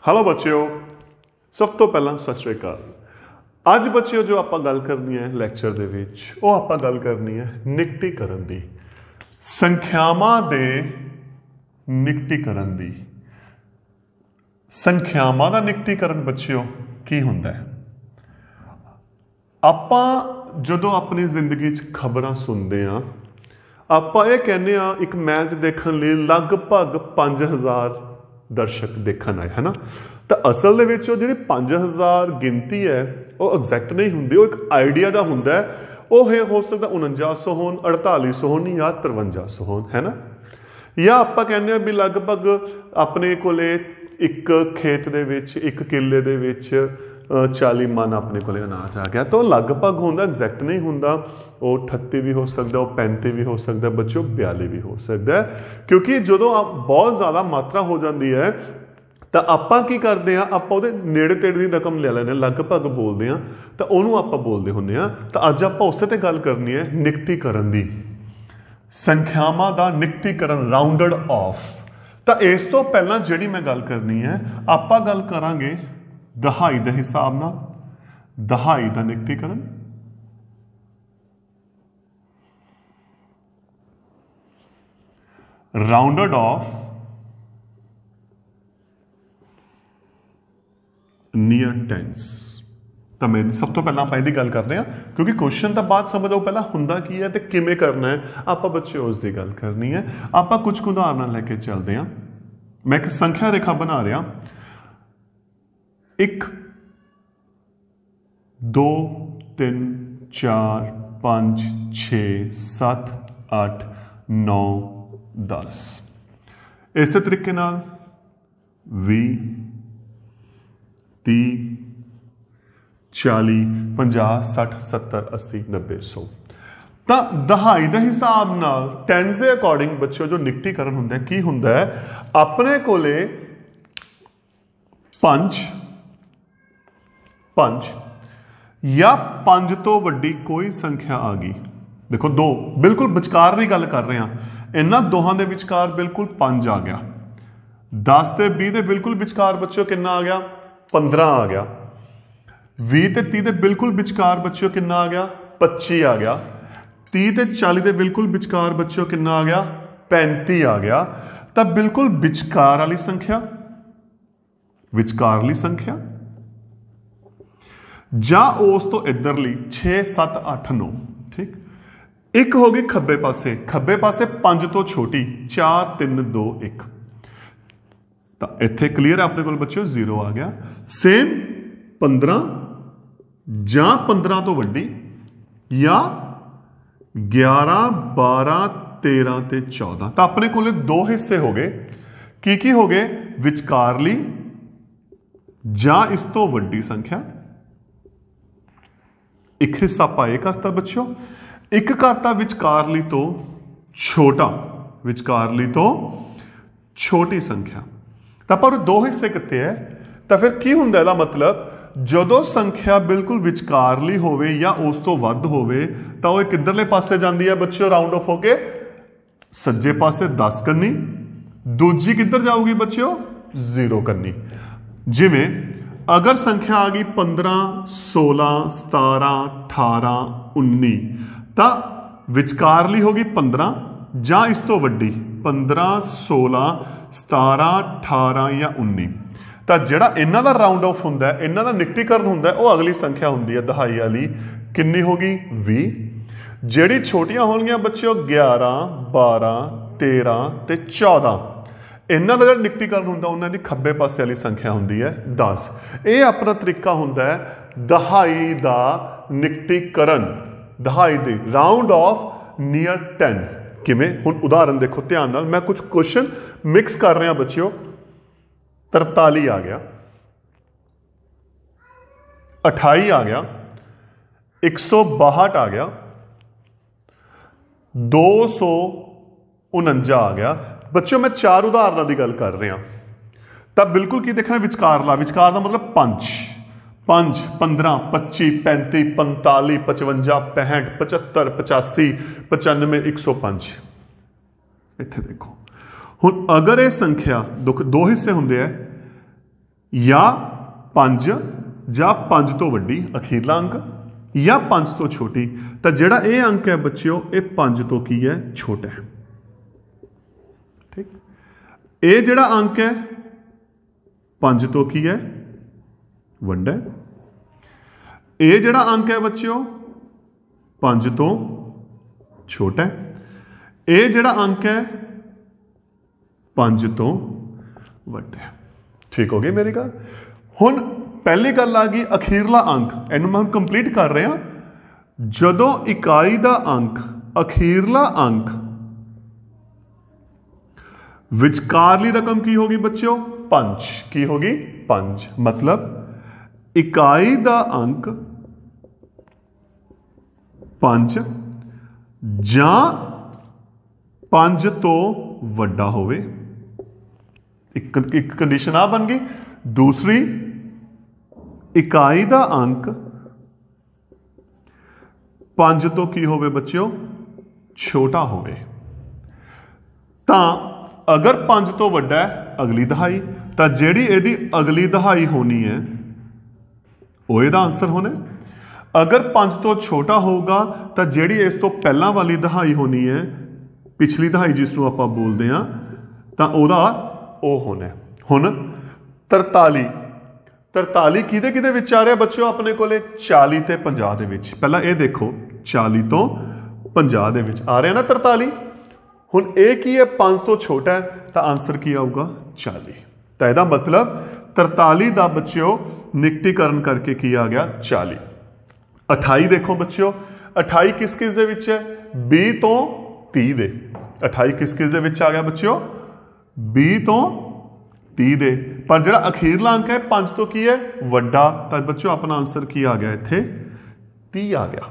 Hello बच्चों, सब तो पहला सत श्री अकाल। ਅੱਜ ਬੱਚਿਓ जो ਆਪਾਂ ਗੱਲ ਕਰਨੀ ਹੈ ਲੈਕਚਰ ਦੇ ਵਿੱਚ ਉਹ ਆਪਾਂ ਗੱਲ ਕਰਨੀ ਹੈ ਨਿਕਟੀਕਰਨ ਦੀ, ਸੰਖਿਆਵਾਂ ਦੇ ਨਿਕਟੀਕਰਨ ਦੀ। ਸੰਖਿਆਵਾਂ ਦਾ ਨਿਕਟੀਕਰਨ ਬੱਚਿਓ ਕੀ ਹੁੰਦਾ ਹੈ? ਆਪਾਂ ਜਦੋਂ ਆਪਣੀ ਜ਼ਿੰਦਗੀ 'ਚ ਖਬਰਾਂ ਸੁਣਦੇ ਹਾਂ ਆਪਾਂ ਇਹ ਕਹਿੰਦੇ ਹਾਂ ਇੱਕ ਮੈਚ ਦੇਖਣ ਲਈ ਲਗਭਗ 5000 ਦਰਸ਼ਕ ਦੇਖਣ ਆਏ ਹੈ ਨਾ। ਤਾਂ ਅਸਲ ਦੇ ਵਿੱਚ ਉਹ ਜਿਹੜੀ 5000 ਗਿਣਤੀ ਹੈ ਉਹ ਐਗਜ਼ੈਕਟ ਨਹੀਂ ਹੁੰਦੀ, ਉਹ ਇੱਕ ਆਈਡੀਆ ਦਾ ਹੁੰਦਾ ਹੈ। ਉਹ ਹੋ ਸਕਦਾ 4900 ਹੋਣ, 4800 ਹੋਣ ਜਾਂ 5300 ਹੋਣ, ਹੈ ਨਾ। ਜਾਂ ਆਪਾਂ ਕਹਿੰਦੇ ਹਾਂ ਵੀ ਲਗਭਗ ਆਪਣੇ ਕੋਲੇ ਇੱਕ ਖੇਤ ਦੇ ਵਿੱਚ ਇੱਕ ਕਿੱਲੇ ਦੇ ਵਿੱਚ 40 ਮਣ ਆਪਣੇ ਕੋਲੇ ਅਨਾਜ ਆ ਗਿਆ, ਤਾਂ ਉਹ ਲਗਭਗ ਹੁੰਦਾ, ਐਗਜ਼ੈਕਟ ਨਹੀਂ ਹੁੰਦਾ। ਉਹ 38 ਵੀ ਹੋ ਸਕਦਾ, ਉਹ 35 ਵੀ ਹੋ ਸਕਦਾ ਬੱਚਿਓ, 42 ਵੀ ਹੋ ਸਕਦਾ। ਕਿਉਂਕਿ ਜਦੋਂ ਬਹੁਤ ਜ਼ਿਆਦਾ ਮਾਤਰਾ ਹੋ ਜਾਂਦੀ ਹੈ ਤਾਂ ਆਪਾਂ ਕੀ ਕਰਦੇ ਹਾਂ, ਆਪਾਂ ਉਹਦੇ ਨੇੜੇ ਤੇੜੇ ਦੀ ਰਕਮ ਲੈ ਲੈਂਦੇ ਹਾਂ, ਲਗਭਗ ਬੋਲਦੇ ਹਾਂ, ਤਾਂ ਉਹਨੂੰ ਆਪਾਂ ਬੋਲਦੇ ਹੁੰਦੇ ਹਾਂ। ਤਾਂ ਅੱਜ ਆਪਾਂ ਉਸੇ ਤੇ ਗੱਲ ਕਰਨੀ ਹੈ ਨਿਕਟੀਕਰਨ ਦੀ, ਸੰਖਿਆਵਾਂ ਦਾ ਨਿਕਟੀਕਰਨ, ਰਾਉਂਡਡ ਆਫ। ਤਾਂ ਇਸ ਤੋਂ ਪਹਿਲਾਂ ਜਿਹੜੀ ਮੈਂ ਗੱਲ ਕਰਨੀ ਹੈ, ਆਪਾਂ ਗੱਲ ਕਰਾਂਗੇ ਦਹਾਈ ਦੇ ਹਿਸਾਬ ਨਾਲ, ਦਹਾਈ ਦਾ ਨਿਕਟੀਕਰਨ, ਰਾਉਂਡਡ ਆਫ, ਨੀਅਰ ਟੈਂਸ। ਤਾਂ ਮੈਂ ਸਭ ਤੋਂ ਪਹਿਲਾਂ ਆਪਾਂ ਇਹਦੀ ਗੱਲ ਕਰਦੇ ਹਾਂ ਕਿਉਂਕਿ ਕੁਐਸਚਨ ਤਾਂ ਬਾਅਦ ਸਮਝ ਆਓ ਪਹਿਲਾਂ ਹੁੰਦਾ ਕੀ ਹੈ ਤੇ ਕਿਵੇਂ ਕਰਨਾ ਹੈ। ਆਪਾਂ ਬੱਚੇ ਉਸ ਦੀ ਗੱਲ ਕਰਨੀ ਹੈ। ਆਪਾਂ ਕੁਝ ਉਦਾਹਰਨਾਂ ਲੈ ਕੇ ਚੱਲਦੇ ਹਾਂ। ਮੈਂ ਇੱਕ ਸੰਖਿਆ ਰੇਖਾ ਬਣਾ ਰਿਹਾ, 1 2 3 4 5 6 7 8 9 10। ਇਸੇ ਤਰੀਕੇ ਨਾਲ 20 30 40 50 60 70 80 90 100। ਤਾਂ ਦਹਾਈ ਦੇ ਹਿਸਾਬ ਨਾਲ ਟੈਂਸ ਦੇ ਅਕੋਰਡਿੰਗ ਬੱਚਿਓ ਜੋ ਨਿਕਟੀਕਰਨ ਹੁੰਦਾ ਕੀ ਹੁੰਦਾ ਹੈ, ਆਪਣੇ ਕੋਲੇ 5 ਜਾਂ 5 ਤੋਂ ਵੱਡੀ ਕੋਈ ਸੰਖਿਆ ਆ ਗਈ। ਦੇਖੋ 2 ਬਿਲਕੁਲ ਵਿਚਕਾਰ ਦੀ ਗੱਲ ਕਰ ਰਹੇ ਹਾਂ, ਇਹਨਾਂ ਦੋਹਾਂ ਦੇ ਵਿਚਕਾਰ ਬਿਲਕੁਲ 5 ਆ ਗਿਆ। 10 ਤੇ 20 ਦੇ ਬਿਲਕੁਲ ਵਿਚਕਾਰ ਬੱਚਿਓ ਕਿੰਨਾ ਆ ਗਿਆ? 15 ਆ ਗਿਆ। 20 ਤੇ 30 ਦੇ ਬਿਲਕੁਲ ਵਿਚਕਾਰ ਬੱਚਿਓ ਕਿੰਨਾ ਆ ਗਿਆ? 25 ਆ ਗਿਆ। 30 ਤੇ 40 ਦੇ ਬਿਲਕੁਲ ਵਿਚਕਾਰ ਬੱਚਿਓ ਕਿੰਨਾ ਆ ਗਿਆ? 35 ਆ ਗਿਆ। ਤਾਂ ਬਿਲਕੁਲ ਵਿਚਕਾਰ ਵਾਲੀ ਸੰਖਿਆ, ਵਿਚਕਾਰਲੀ ਸੰਖਿਆ ਜਾਂ ਉਸ ਤੋਂ ਇੱਧਰਲੀ 6 7 8 9। ਠੀਕ। ਇੱਕ ਹੋ ਗਈ ਖੱਬੇ ਪਾਸੇ, ਖੱਬੇ ਪਾਸੇ 5 ਤੋਂ ਛੋਟੀ 4 3 2 1। ਤਾਂ ਇੱਥੇ ਕਲੀਅਰ ਹੈ ਆਪਣੇ ਕੋਲ ਬੱਚਿਓ 0 ਆ ਗਿਆ। ਸੇਮ 15 ਜਾਂ 15 ਤੋਂ ਵੱਡੀ ਜਾਂ 11 12 13 ਤੇ 14। ਤਾਂ ਆਪਣੇ ਕੋਲ ਦੋ ਹਿੱਸੇ ਹੋ ਗਏ। ਕੀ ਹੋ ਗਏ? ਵਿਚਕਾਰਲੀ ਜਾਂ ਇਸ ਤੋਂ ਵੱਡੀ ਸੰਖਿਆ। ਇੱਕ ਹਿੱਸਾ ਆਪਾਂ ਇਹ ਕਰਤਾ ਬੱਚਿਓ, ਇੱਕ ਕਰਤਾ ਵਿਚਕਾਰਲੀ ਤੋਂ ਛੋਟਾ, ਵਿਚਕਾਰਲੀ ਤੋਂ ਛੋਟੀ ਸੰਖਿਆ। ਤਾਂ ਪਰ ਦੋ ਹਿੱਸੇ ਕਿੱਥੇ ਹੈ? ਤਾਂ ਫਿਰ ਕੀ ਹੁੰਦਾ ਇਹਦਾ ਮਤਲਬ, ਜਦੋਂ ਸੰਖਿਆ ਬਿਲਕੁਲ ਵਿਚਕਾਰਲੀ ਹੋਵੇ ਜਾਂ ਉਸ ਤੋਂ ਵੱਧ ਹੋਵੇ ਤਾਂ ਉਹ ਕਿੱਧਰਲੇ ਪਾਸੇ ਜਾਂਦੀ ਹੈ ਬੱਚਿਓ? ਰਾਉਂਡ ਆਫ ਹੋ ਕੇ ਸੱਜੇ ਪਾਸੇ 10 ਕਰਨੀ, ਦੂਜੀ ਕਿੱਧਰ ਜਾਊਗੀ ਬੱਚਿਓ? 0 ਕਰਨੀ। ਜਿਵੇਂ ਅਗਰ ਸੰਖਿਆ ਆ ਗਈ 15 16 17 18 19 ਤਾਂ ਵਿਚਕਾਰਲੀ ਹੋ ਗਈ 15 ਜਾਂ ਇਸ ਤੋਂ ਵੱਡੀ 15 16 17 18 ਜਾਂ 19। ਤਾਂ ਜਿਹੜਾ ਇਹਨਾਂ ਦਾ ਰਾਉਂਡ ਆਫ ਹੁੰਦਾ, ਇਹਨਾਂ ਦਾ ਨਿਕਟੀਕਰਨ ਹੁੰਦਾ, ਉਹ ਅਗਲੀ ਸੰਖਿਆ ਹੁੰਦੀ ਹੈ ਦਹਾਈ ਵਾਲੀ। ਕਿੰਨੀ ਹੋ ਗਈ? 20। ਜਿਹੜੀ ਛੋਟੀਆਂ ਹੋਣਗੀਆਂ ਬੱਚਿਓ 11 12 13 ਤੇ 14। ਇਹਨਾਂ ਦਾ ਜਿਹੜਾ ਨਿਕਟੀਕਰਨ ਹੁੰਦਾ ਉਹਨਾਂ ਦੀ ਖੱਬੇ ਪਾਸੇ ਵਾਲੀ ਸੰਖਿਆ ਹੁੰਦੀ ਹੈ 10। ਇਹ ਆਪਣਾ ਤਰੀਕਾ ਹੁੰਦਾ ਹੈ ਦਹਾਈ ਦਾ ਨਿਕਟੀਕਰਨ, ਦਹਾਈ ਦੀ ਰਾਉਂਡ ਆਫ ਨੀਅਰ 10। ਕਿਵੇਂ? ਹੁਣ ਉਦਾਹਰਨ ਦੇਖੋ ਧਿਆਨ ਨਾਲ, ਮੈਂ ਕੁਝ ਕੁਐਸਚਨ ਮਿਕਸ ਕਰ ਰਿਹਾ ਬੱਚਿਓ। 43 ਆ ਗਿਆ, 28 ਆ ਗਿਆ, 162 ਆ ਗਿਆ, 249 ਆ ਗਿਆ। ਬੱਚਿਓ ਮੈਂ 4 ਉਦਾਹਰਨਾਂ ਦੀ ਗੱਲ ਕਰ ਰਿਹਾ। ਤਾਂ ਬਿਲਕੁਲ ਕੀ ਦੇਖਣਾ? ਵਿਚਕਾਰਲਾ। ਵਿਚਕਾਰ ਦਾ ਮਤਲਬ 5 5 15 25 35 45 55 65 75 85 95 105। ਇੱਥੇ ਦੇਖੋ ਹੁਣ ਅਗਰ ਇਹ ਸੰਖਿਆ ਦੋ ਹਿੱਸੇ ਹੁੰਦੇ ਆ, या 5 ਜਾਂ 5 ਤੋਂ ਵੱਡੀ ਅਖੀਰਲਾ ਅੰਕ ਜਾਂ 5 ਤੋਂ ਛੋਟੀ। ਤਾਂ ਜਿਹੜਾ ਇਹ ਅੰਕ ਹੈ ਬੱਚਿਓ ਇਹ 5 ਤੋਂ ਕੀ ਹੈ ਛੋਟਾ ਹੈ। ਠੀਕ, ਇਹ ਜਿਹੜਾ ਅੰਕ ਹੈ 5 ਤੋਂ ਕੀ ਹੈ ਵੱਡਾ ਹੈ। ਇਹ ਜਿਹੜਾ ਅੰਕ ਹੈ ਬੱਚਿਓ 5 ਤੋਂ ਛੋਟਾ ਹੈ। ਇਹ ਜਿਹੜਾ ਅੰਕ ਹੈ 5 ਤੋਂ ਵੱਡਾ ਹੈ। ਠੀਕ ਹੋ ਗਈ ਮੇਰੀ ਗੱਲ। ਹੁਣ पहली गल आ गई अखीरला अंक, इनू मैं कंप्लीट कर रहा। जदों इकाई का अंक अखीरला अंक विचकारली रकम की होगी बच्चों 5 की होगी 5, मतलब इकाई का अंक 5 जां 5 तो वड्डा होवे। एक कंडीशन आ बन गई। दूसरी इकाई का अंक 5 तो की होवे बच्चों छोटा होवे। तां अगर 5 तो वड्डा है अगली दहाई, तो जिहड़ी इहदी अगली दहाई होनी है वो इहदा आंसर होना। अगर 5 तो छोटा होगा तो जिहड़ी इस तो पहला वाली दहाई होनी है, पिछली दहाई जिसनूं आपां बोलदे हां, तां ओहदा वो होना। हुण 43 किहदे किहदे विच आ रहा बच्चों अपने कोले 40 ते 50 दे विच। पहला ये देखो 40 तो 50 दे विच आ रहा ना 43। हुण ये की है 5 तो छोटा है, तो आंसर की आऊगा 40। तो यदा मतलब 43 का बच्चों निकटीकरण करके की आ गया 40। 28 देखो बच्चों 28 किस किस दे विच है 20 तो 30 दे। 28 किस किस दे विच आ गया बच्चों 20 तो 30 दे। पर जो अखीरला अंक है 5 तो की है वड्डा, तो बच्चों अपना आंसर की आ गया इत्थे 30 आ गया।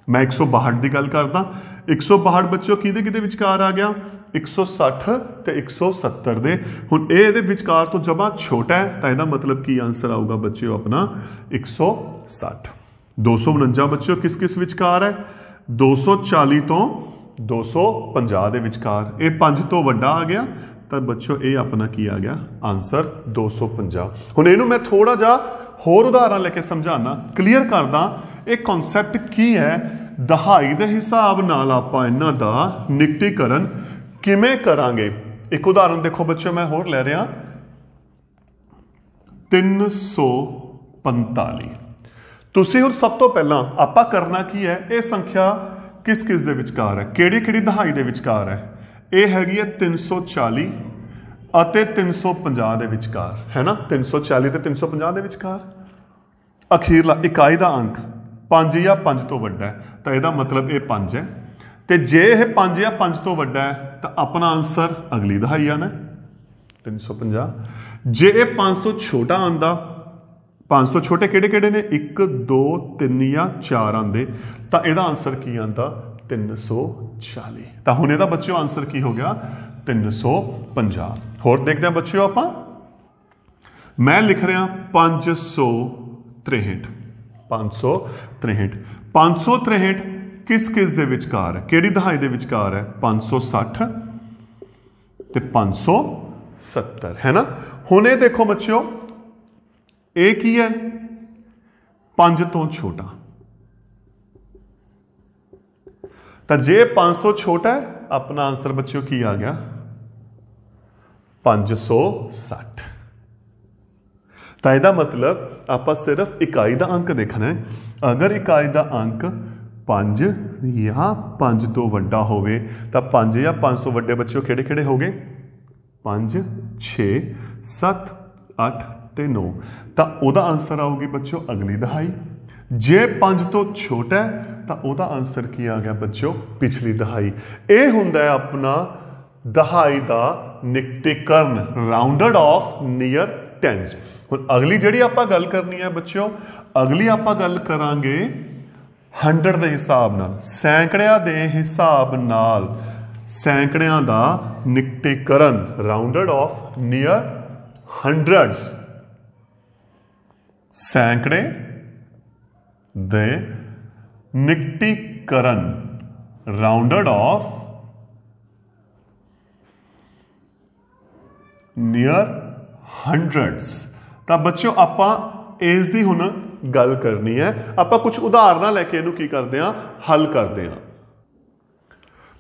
मैं 162 की गल करदा। 162 बच्चों किहदे किहदे विचकार आ गया 160 ते 170 दे। हुण ये इहदे विचकार तो जमा छोटा है, तो इसदा मतलब की आंसर आऊगा बच्चों अपना 160। 249 बच्चों किस किस विचकार है 240 तो 250 दे विचकार। ये 5 तो वड्डा आ गया, तो बच्चों ये अपना की आ गया आंसर 250। हुण इहनूं मैं थोड़ा जा होर उदाहरण लेके समझाना, क्लीयर करदा ये कॉन्सैप्ट की है। दहाई के हिसाब नाल आपां इन्हां दा निकटीकरण किवें करांगे। एक उदाहरण देखो बच्चों मैं होर ले रहा 345। तुसीं हुण सब तो पहलां आपां करना की है, ये संख्या किस किस दे विचकार है, किहड़ी किहड़ी दहाई दे विचकार है। ये हैगी है 340 अते 350 दे विचकार, है ना। 340 ते 350 दे विचकार अखीरला इकाई का अंक 5 या 5 तो वड्डा है, तो यदा मतलब ये 5 है। तो जे यह 5 या 5 तो वड्डा है तो अपना आंसर अगली दहाई आना 350। जे ये 5 तो छोटा आंदा, 5 तो छोटे किहड़े किहड़े ने 1 2 3 या 4 आंदे, तो यदा आंसर की आंदा 340। तो हुण इहदा बच्चों आंसर की हो गया 350। होर देखते हैं बच्चों आपां। मैं लिख रहा 563। 563 किस किस दे विचकार है, किहड़ी दहाई दे विचकार है 560 ते 570, है ना। हुण ये देखो बच्चों ये की है 5 तो छोटा, तो जे 5 तो छोटा है अपना आंसर बच्चों की आ गया 560। तो इसका मतलब आप सिर्फ इकाई का अंक देखना है। अगर इकाई का अंक 5 या 5 तो वड्डा होवे, तो 5 या 5 तो वड्डे बच्चों किहड़े किहड़े हो गए 5 6 7 8 ते 9, तो वह आंसर आऊगी बच्चों अगली दहाई। जे 5 तो छोटा है तो वह आंसर की आ गया बच्चों पिछली दहाई। यह हुंदा है अपना दहाई का निकटीकरण, राउंडड ऑफ नियर टेंस। हुण अगली जिहड़ी आपां गल करनी है बच्चों, अगली आपां गल करांगे 100 के हिसाब नाल, सैकड़ियां के हिसाब नाल, सैकड़ियां का निकटीकरण, राउंडड ऑफ नियर हंड्रड्स। सैकड़े दे निकटीकरण, राउंडड ऑफ नियर हंड्रड्स। ਤਾਂ ਬੱਚਿਓ ਆਪਾਂ ਇਸ ਦੀ ਹੁਣ ਗੱਲ ਕਰਨੀ ਹੈ। ਆਪਾਂ ਕੁਝ ਉਦਾਹਰਨਾਂ ਲੈ ਕੇ ਇਹਨੂੰ ਕੀ ਕਰਦੇ ਹਾਂ, ਹੱਲ ਕਰਦੇ ਹਾਂ।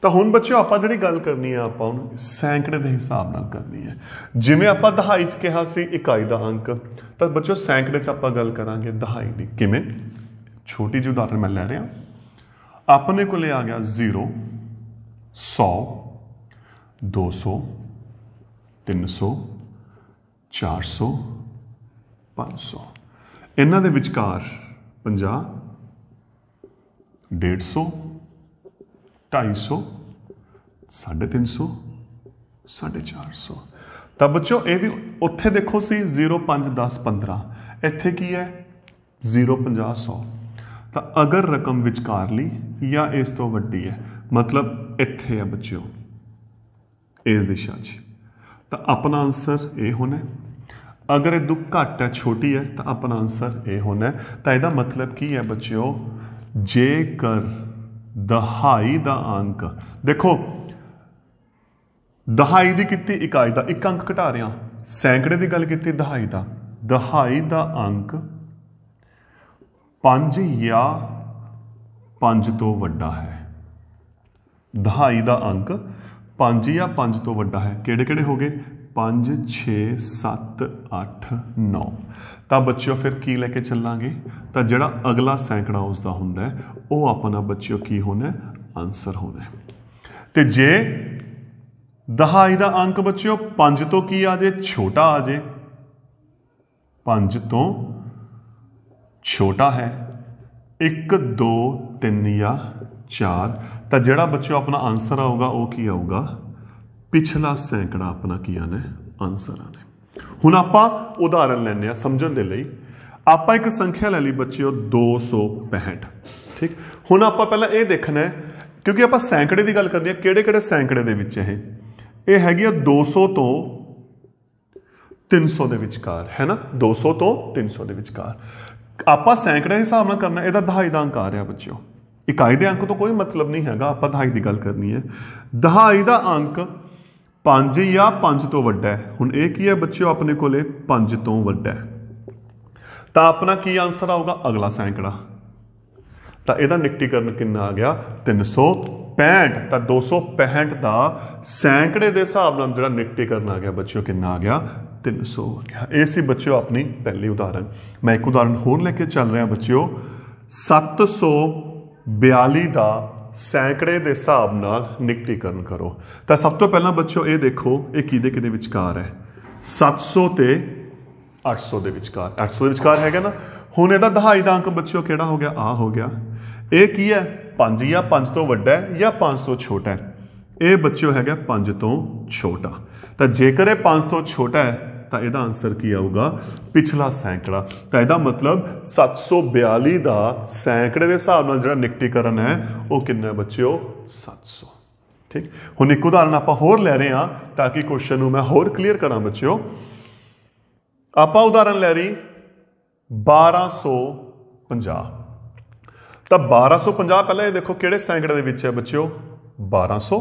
ਤਾਂ ਹੁਣ ਬੱਚਿਓ ਆਪਾਂ ਜਿਹੜੀ ਗੱਲ ਕਰਨੀ ਹੈ ਆਪਾਂ ਉਹਨੂੰ ਸੈਂਕੜੇ ਦੇ ਹਿਸਾਬ ਨਾਲ ਕਰਨੀ ਹੈ। ਜਿਵੇਂ ਆਪਾਂ ਦਹਾਈ 'ਚ ਕਿਹਾ ਸੀ ਇਕਾਈ ਦਾ ਅੰਕ, ਤਾਂ ਬੱਚਿਓ ਸੈਂਕੜੇ 'ਚ ਆਪਾਂ ਗੱਲ ਕਰਾਂਗੇ ਦਹਾਈ ਦੀ। ਕਿਵੇਂ? ਛੋਟੀ ਜਿਹੀ ਉਦਾਹਰਨ ਮੈਂ ਲੈ ਰਿਹਾ। ਆਪਣੇ ਕੋਲੇ ਆ ਗਿਆ 0, 100, 200, 300, 400, 500। ਇਹਨਾਂ ਦੇ ਵਿਚਕਾਰ 50, 150, 250, 350, 450। ਤਾਂ ਬੱਚਿਓ ਇਹ ਵੀ ਉੱਥੇ ਦੇਖੋ ਸੀ 0, 5, 10, 15। ਇੱਥੇ ਕੀ ਹੈ 0, 50, 100। ਤਾਂ ਅਗਰ ਰਕਮ ਵਿਚਕਾਰਲੀ ਜਾਂ ਇਸ ਤੋਂ ਵੱਡੀ ਹੈ, ਮਤਲਬ ਇੱਥੇ ਹੈ ਬੱਚਿਓ ਇਸ ਦਿਸ਼ਾ 'ਚ, ਤਾਂ ਆਪਣਾ ਆਨਸਰ ਇਹ ਹੋਣਾ। ਅਗਰ ਇਹ ਤੋਂ ਘੱਟ ਹੈ, ਛੋਟੀ ਹੈ, ਤਾਂ ਆਪਣਾ ਆਨਸਰ ਇਹ ਹੋਣਾ। ਤਾਂ ਇਹਦਾ ਮਤਲਬ ਕੀ ਹੈ ਬੱਚਿਓ, ਜੇਕਰ ਦਹਾਈ ਦਾ ਅੰਕ, ਦੇਖੋ ਦਹਾਈ ਦੀ ਕੀਤੀ ਇਕਾਈ ਦਾ, ਇੱਕ ਅੰਕ ਘਟਾ ਰਿਹਾ। ਸੈਂਕੜੇ ਦੀ ਗੱਲ ਕੀਤੀ ਦਹਾਈ ਦਾ, ਦਹਾਈ ਦਾ ਅੰਕ 5 ਜਾਂ 5 ਤੋਂ ਵੱਡਾ ਹੈ। ਦਹਾਈ ਦਾ ਅੰਕ 5 ਜਾਂ 5 ਤੋਂ ਵੱਡਾ ਹੈ। ਕਿਹੜੇ ਕਿਹੜੇ ਹੋ ਗਏ? 5, 6, 7, 8, 9। ਤਾਂ ਬੱਚਿਓ ਫਿਰ ਕੀ ਲੈ ਕੇ ਚੱਲਾਂਗੇ? ਤਾਂ ਜਿਹੜਾ ਅਗਲਾ ਸੈਂਕੜਾ ਉਸਦਾ ਹੁੰਦਾ ਉਹ ਆਪਣਾ ਬੱਚਿਓ ਕੀ ਹੋਣਾ? ਆਨਸਰ ਹੋਣਾ। ਤੇ ਜੇ ਦਹਾਈ ਦਾ ਅੰਕ ਬੱਚਿਓ 5 ਤੋਂ ਕੀ ਆ ਜੇ? ਛੋਟਾ ਆ ਜੇ। 5 ਤੋਂ ਛੋਟਾ ਹੈ, 1, 2, 3 ਜਾਂ 4, ਤਾਂ ਜਿਹੜਾ ਬੱਚਿਓ ਆਪਣਾ ਆਨਸਰ ਆਊਗਾ ਉਹ ਕੀ ਆਊਗਾ? ਪਿਛਲਾ ਸੈਂਕੜਾ ਆਪਣਾ ਕੀ ਆਣਾ? ਆਨਸਰ ਆਣਾ। ਹੁਣ ਆਪਾਂ ਉਦਾਹਰਨ ਲੈਣੇ ਆ ਸਮਝਣ ਦੇ ਲਈ। ਆਪਾਂ ਇੱਕ ਸੰਖਿਆ ਲੈ ਲਈ ਬੱਚਿਓ 265। ਠੀਕ, ਹੁਣ ਆਪਾਂ ਪਹਿਲਾਂ ਇਹ ਦੇਖਣਾ ਹੈ, ਕਿਉਂਕਿ ਆਪਾਂ ਸੈਂਕੜੇ ਦੀ ਗੱਲ ਕਰਨੀ ਹੈ। ਕਿਹੜੇ ਕਿਹੜੇ ਸੈਂਕੜੇ ਦੇ ਵਿੱਚ ਇਹ ਹੈਗੀ ਆ 200 ਤੋਂ 300 ਦੇ ਵਿਚਕਾਰ, ਹੈ ਨਾ। 200 ਤੋਂ 300 ਦੇ ਵਿਚਕਾਰ ਆਪਾਂ ਸੈਂਕੜੇ ਦੇ ਹਿਸਾਬ ਨਾਲ ਕਰਨਾ। ਇਹਦਾ ਦਹਾਈ ਦਾ ਅੰਕ ਆ ਰਿਹਾ ਬੱਚਿਓ, ਇਕਾਈ ਦੇ ਅੰਕ ਤੋਂ ਕੋਈ ਮਤਲਬ ਨਹੀਂ ਹੈਗਾ, ਆਪਾਂ ਦਹਾਈ ਦੀ ਗੱਲ ਕਰਨੀ ਹੈ। ਦਹਾਈ ਦਾ ਅੰਕ 5 ਜਾਂ 5 ਤੋਂ ਵੱਡਾ ਹੈ। ਹੁਣ ਇਹ ਕੀ ਹੈ ਬੱਚਿਓ? ਆਪਣੇ ਕੋਲੇ 5 ਤੋਂ ਵੱਡਾ ਹੈ, ਤਾਂ ਆਪਣਾ ਕੀ ਆਨਸਰ ਆਊਗਾ? ਅਗਲਾ ਸੈਂਕੜਾ। ਤਾਂ ਇਹਦਾ ਨਿਕਟੀਕਰਨ ਕਿੰਨਾ ਆ ਗਿਆ? 365। ਤਾਂ 265 ਦਾ ਸੈਂਕੜੇ ਦੇ ਹਿਸਾਬ ਨਾਲ ਜਿਹੜਾ ਨਿਕਟੀਕਰਨ ਆ ਗਿਆ ਬੱਚਿਓ ਕਿੰਨਾ ਆ ਗਿਆ? 300 ਆ ਗਿਆ। ਇਹ ਸੀ ਬੱਚਿਓ ਆਪਣੀ ਪਹਿਲੀ ਉਦਾਹਰਨ। ਮੈਂ ਇੱਕ ਉਦਾਹਰਨ ਹੋਰ ਲੈ ਕੇ ਚੱਲ ਰਿਹਾ ਬੱਚਿਓ। 742 ਦਾ ਸੈਂਕੜੇ ਦੇ ਹਿਸਾਬ ਨਾਲ ਨਿਕਟੀਕਰਨ ਕਰੋ। ਤਾਂ ਸਭ ਤੋਂ ਪਹਿਲਾਂ ਬੱਚਿਓ ਇਹ ਦੇਖੋ ਇਹ ਕਿਹਦੇ ਵਿਚਕਾਰ ਹੈ? 700 ਤੇ 800 ਦੇ ਵਿਚਕਾਰ। 800 ਦੇ ਵਿਚਕਾਰ ਹੈਗਾ ਨਾ। ਹੁਣ ਇਹਦਾ ਦਹਾਈ ਦਾ ਅੰਕ ਬੱਚਿਓ ਕਿਹੜਾ ਹੋ ਗਿਆ? ਆ ਹੋ ਗਿਆ। ਇਹ ਕੀ ਹੈ? 5 ਜਾਂ 5 ਤੋਂ ਵੱਡਾ ਹੈ ਜਾਂ 5 ਤੋਂ ਛੋਟਾ ਹੈ? ਇਹ ਬੱਚਿਓ ਹੈਗਾ 5 ਤੋਂ ਛੋਟਾ। ਤਾਂ ਜੇਕਰ ਇਹ 5 ਤੋਂ ਛੋਟਾ ਹੈ ਤਾਂ ਇਹਦਾ ਆਨਸਰ ਕੀ ਆਊਗਾ? ਪਿਛਲਾ ਸੈਂਕੜਾ। ਤਾਂ ਇਹਦਾ ਮਤਲਬ 742 ਦਾ ਸੈਂਕੜੇ ਦੇ ਹਿਸਾਬ ਨਾਲ ਜਿਹੜਾ ਨਿਕਟੀਕਰਨ ਹੈ ਉਹ ਕਿੰਨਾ ਬੱਚਿਓ? 700। ਠੀਕ, ਹੁਣ ਇੱਕ ਉਦਾਹਰਨ ਆਪਾਂ ਹੋਰ ਲੈ ਰਹੇ ਹਾਂ ਤਾਂ ਕਿ ਕੁਐਸਚਨ ਨੂੰ ਮੈਂ ਹੋਰ ਕਲੀਅਰ ਕਰਾਂ ਬੱਚਿਓ। ਆਪਾਂ ਉਦਾਹਰਨ ਲੈ ਰਹੀ 1250। ਤਾਂ 1250 ਪਹਿਲਾਂ ਇਹ ਦੇਖੋ ਕਿਹੜੇ ਸੈਂਕੜੇ ਦੇ ਵਿੱਚ ਹੈ ਬੱਚਿਓ? 1200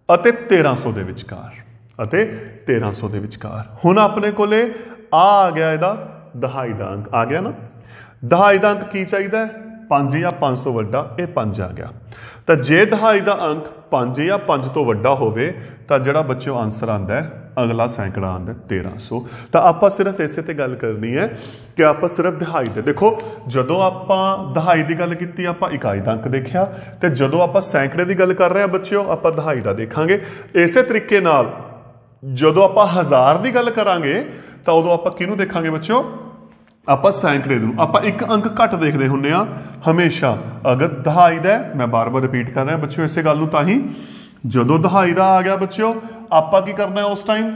ਅਤੇ 1300 ਦੇ ਵਿਚਕਾਰ। ਅਤੇ 1300 ਦੇ ਵਿਚਕਾਰ। ਹੁਣ ਆਪਣੇ ਕੋਲੇ ਆ ਗਿਆ ਇਹਦਾ ਦਹਾਈ ਦਾ ਅੰਕ ਆ ਗਿਆ ਨਾ। ਦਹਾਈ ਦਾ ਅੰਕ ਕੀ ਚਾਹੀਦਾ? 5 ਜਾਂ 5 ਤੋਂ ਵੱਡਾ। ਇਹ 5 ਆ ਗਿਆ। ਤਾਂ ਜੇ ਦਹਾਈ ਦਾ ਅੰਕ 5 ਜਾਂ 5 ਤੋਂ ਵੱਡਾ ਹੋਵੇ ਤਾਂ ਜਿਹੜਾ ਬੱਚਿਓ ਆਨਸਰ ਆਉਂਦਾ ਹੈ ਅਗਲਾ ਸੈਂਕੜਾ ਆਉਂਦਾ 1300। ਤਾਂ ਆਪਾਂ ਸਿਰਫ ਇਸੇ ਤੇ ਗੱਲ ਕਰਨੀ ਹੈ ਕਿ ਆਪਾਂ ਸਿਰਫ ਦਹਾਈ ਤੇ ਦੇਖੋ। ਜਦੋਂ ਆਪਾਂ ਦਹਾਈ ਦੀ ਗੱਲ ਕੀਤੀ ਆਪਾਂ ਇਕਾਈ ਦਾ ਅੰਕ ਦੇਖਿਆ, ਤੇ ਜਦੋਂ ਆਪਾਂ ਸੈਂਕੜੇ ਦੀ ਗੱਲ ਕਰ ਰਹੇ ਹਾਂ ਬੱਚਿਓ ਆਪਾਂ ਦਹਾਈ ਦਾ ਦੇਖਾਂਗੇ। ਇਸੇ ਤਰੀਕੇ ਨਾਲ ਜਦੋਂ ਆਪਾਂ 1000 ਦੀ ਗੱਲ ਕਰਾਂਗੇ ਤਾਂ ਉਦੋਂ ਆਪਾਂ ਕਿਹਨੂੰ ਦੇਖਾਂਗੇ ਬੱਚਿਓ? ਆਪਾਂ ਸੈਂਕੜੇ ਨੂੰ। ਆਪਾਂ ਇੱਕ ਅੰਕ ਘੱਟ ਦੇਖਦੇ ਹੁੰਦੇ ਆ ਹਮੇਸ਼ਾ। ਅਗਰ ਦਹਾਈ ਦਾ, ਮੈਂ ਬਾਰ-ਬਾਰ ਰਿਪੀਟ ਕਰ ਰਿਹਾ ਬੱਚਿਓ ਇਸੇ ਗੱਲ ਨੂੰ, ਤਾਂ ਹੀ ਜਦੋਂ ਦਹਾਈ ਦਾ ਆ ਗਿਆ ਬੱਚਿਓ ਆਪਾਂ ਕੀ ਕਰਨਾ ਉਸ ਟਾਈਮ?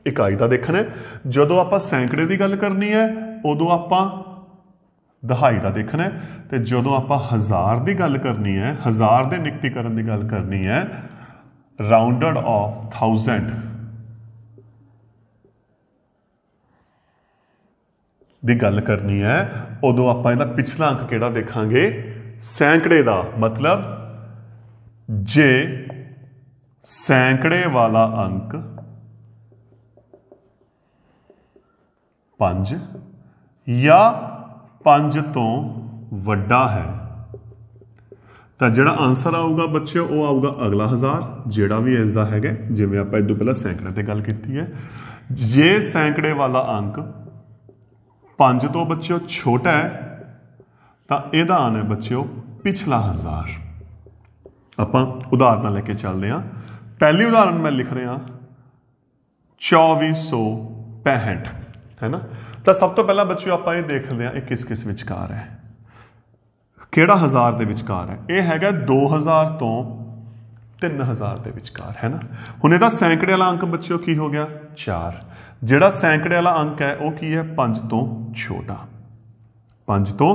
ਇਕਾਈ ਦਾ ਦੇਖਣਾ। ਜਦੋਂ ਆਪਾਂ ਸੈਂਕੜੇ ਦੀ ਗੱਲ ਕਰਨੀ ਹੈ ਉਦੋਂ ਆਪਾਂ ਦਹਾਈ ਦਾ ਦੇਖਣਾ। ਤੇ ਜਦੋਂ ਆਪਾਂ 1000 ਦੀ ਗੱਲ ਕਰਨੀ ਹੈ, 1000 ਦੇ ਨਿਕਟੀਕਰਨ ਦੀ ਗੱਲ ਕਰਨੀ ਹੈ, ਰਾਉਂਡਡ ਆਫ 1000 ਦੀ ਗੱਲ ਕਰਨੀ ਹੈ, ਉਦੋਂ ਆਪਾਂ ਇਹਦਾ ਪਿਛਲਾ ਅੰਕ ਕਿਹੜਾ ਦੇਖਾਂਗੇ? ਸੈਂਕੜੇ ਦਾ। ਮਤਲਬ ਜੇ ਸੈਂਕੜੇ ਵਾਲਾ ਅੰਕ 5 या 5 तो वड्डा है, तो जिहड़ा आंसर आऊगा बच्चों वो आऊगा अगला 1000 जिहड़ा भी इसका है, जिवें आपां इस तों पहलां सैकड़े ते गल कीती है। जे सैकड़े वाला अंक 5 तो बच्चों छोटा है तो इहदा आना है बच्चों पिछला 1000। आपां उदाहरण लेके चलते हैं। पहली उदाहरण मैं लिख रहा 2465 है ना। तो सब तो पहला बच्चों आप ये देखते हैं किस किस विचकार है, किहड़ा 1000 के विचकार है। यह है 2000 तो 3000 के विचकार है ना। हुण इहदा सैकड़े वाला अंक बच्चों की हो गया 4, जिहड़ा सैकड़े वाला अंक है वह की है 5 तो छोटा, 5 तो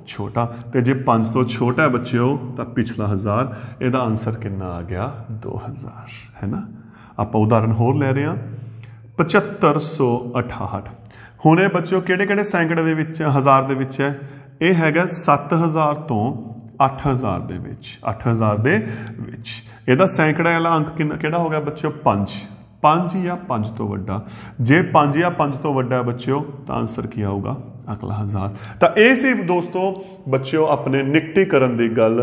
छोटा। तो जे 5 तो छोटा है बच्चों तो पिछला 1000, इहदा आंसर कितना आ गया 2000 है ना। आप उदाहरण होर ले रहे हैं 7568। हुण ये बच्चों किहड़े-किहड़े सैकड़े दे विच 1000 दे विच है, यह है 7000 तो 8000 दे विच, 8000 दे विच। इहदा सैकड़े वाला अंक किहड़ा हो गया बच्चों 5, 5 या 5 तो वड्डा। जे 5 या 5 तो वड्डा बच्चों तो आंसर की आऊगा अगला 1000। तो ये सी दोस्तों बच्चों अपने निकटीकरण की गल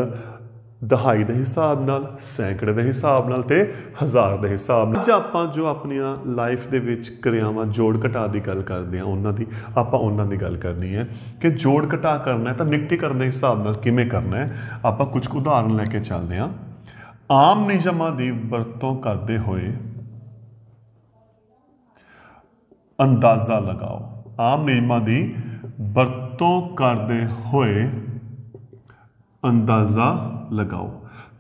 दहाई के हिसाब नाल, सैकड़े के हिसाब नाल ते 1000 के हिसाब नाल। अज आपां जो अपनिया लाइफ दे विच क्रियावां जोड़ घटा की गल करते हैं, उन्हां दी आपां उन्हां दी गल करनी है कि जोड़ घटा करना है तो निकटीकरण के हिसाब नाल किवें करना है। आपां कुछ उदाहरण लैके चलते हैं। आम नियमां दी वरतों करते हुए अंदाजा लगाओ, आम नियमां दी वरतों करते हुए अंदाजा लगाओ।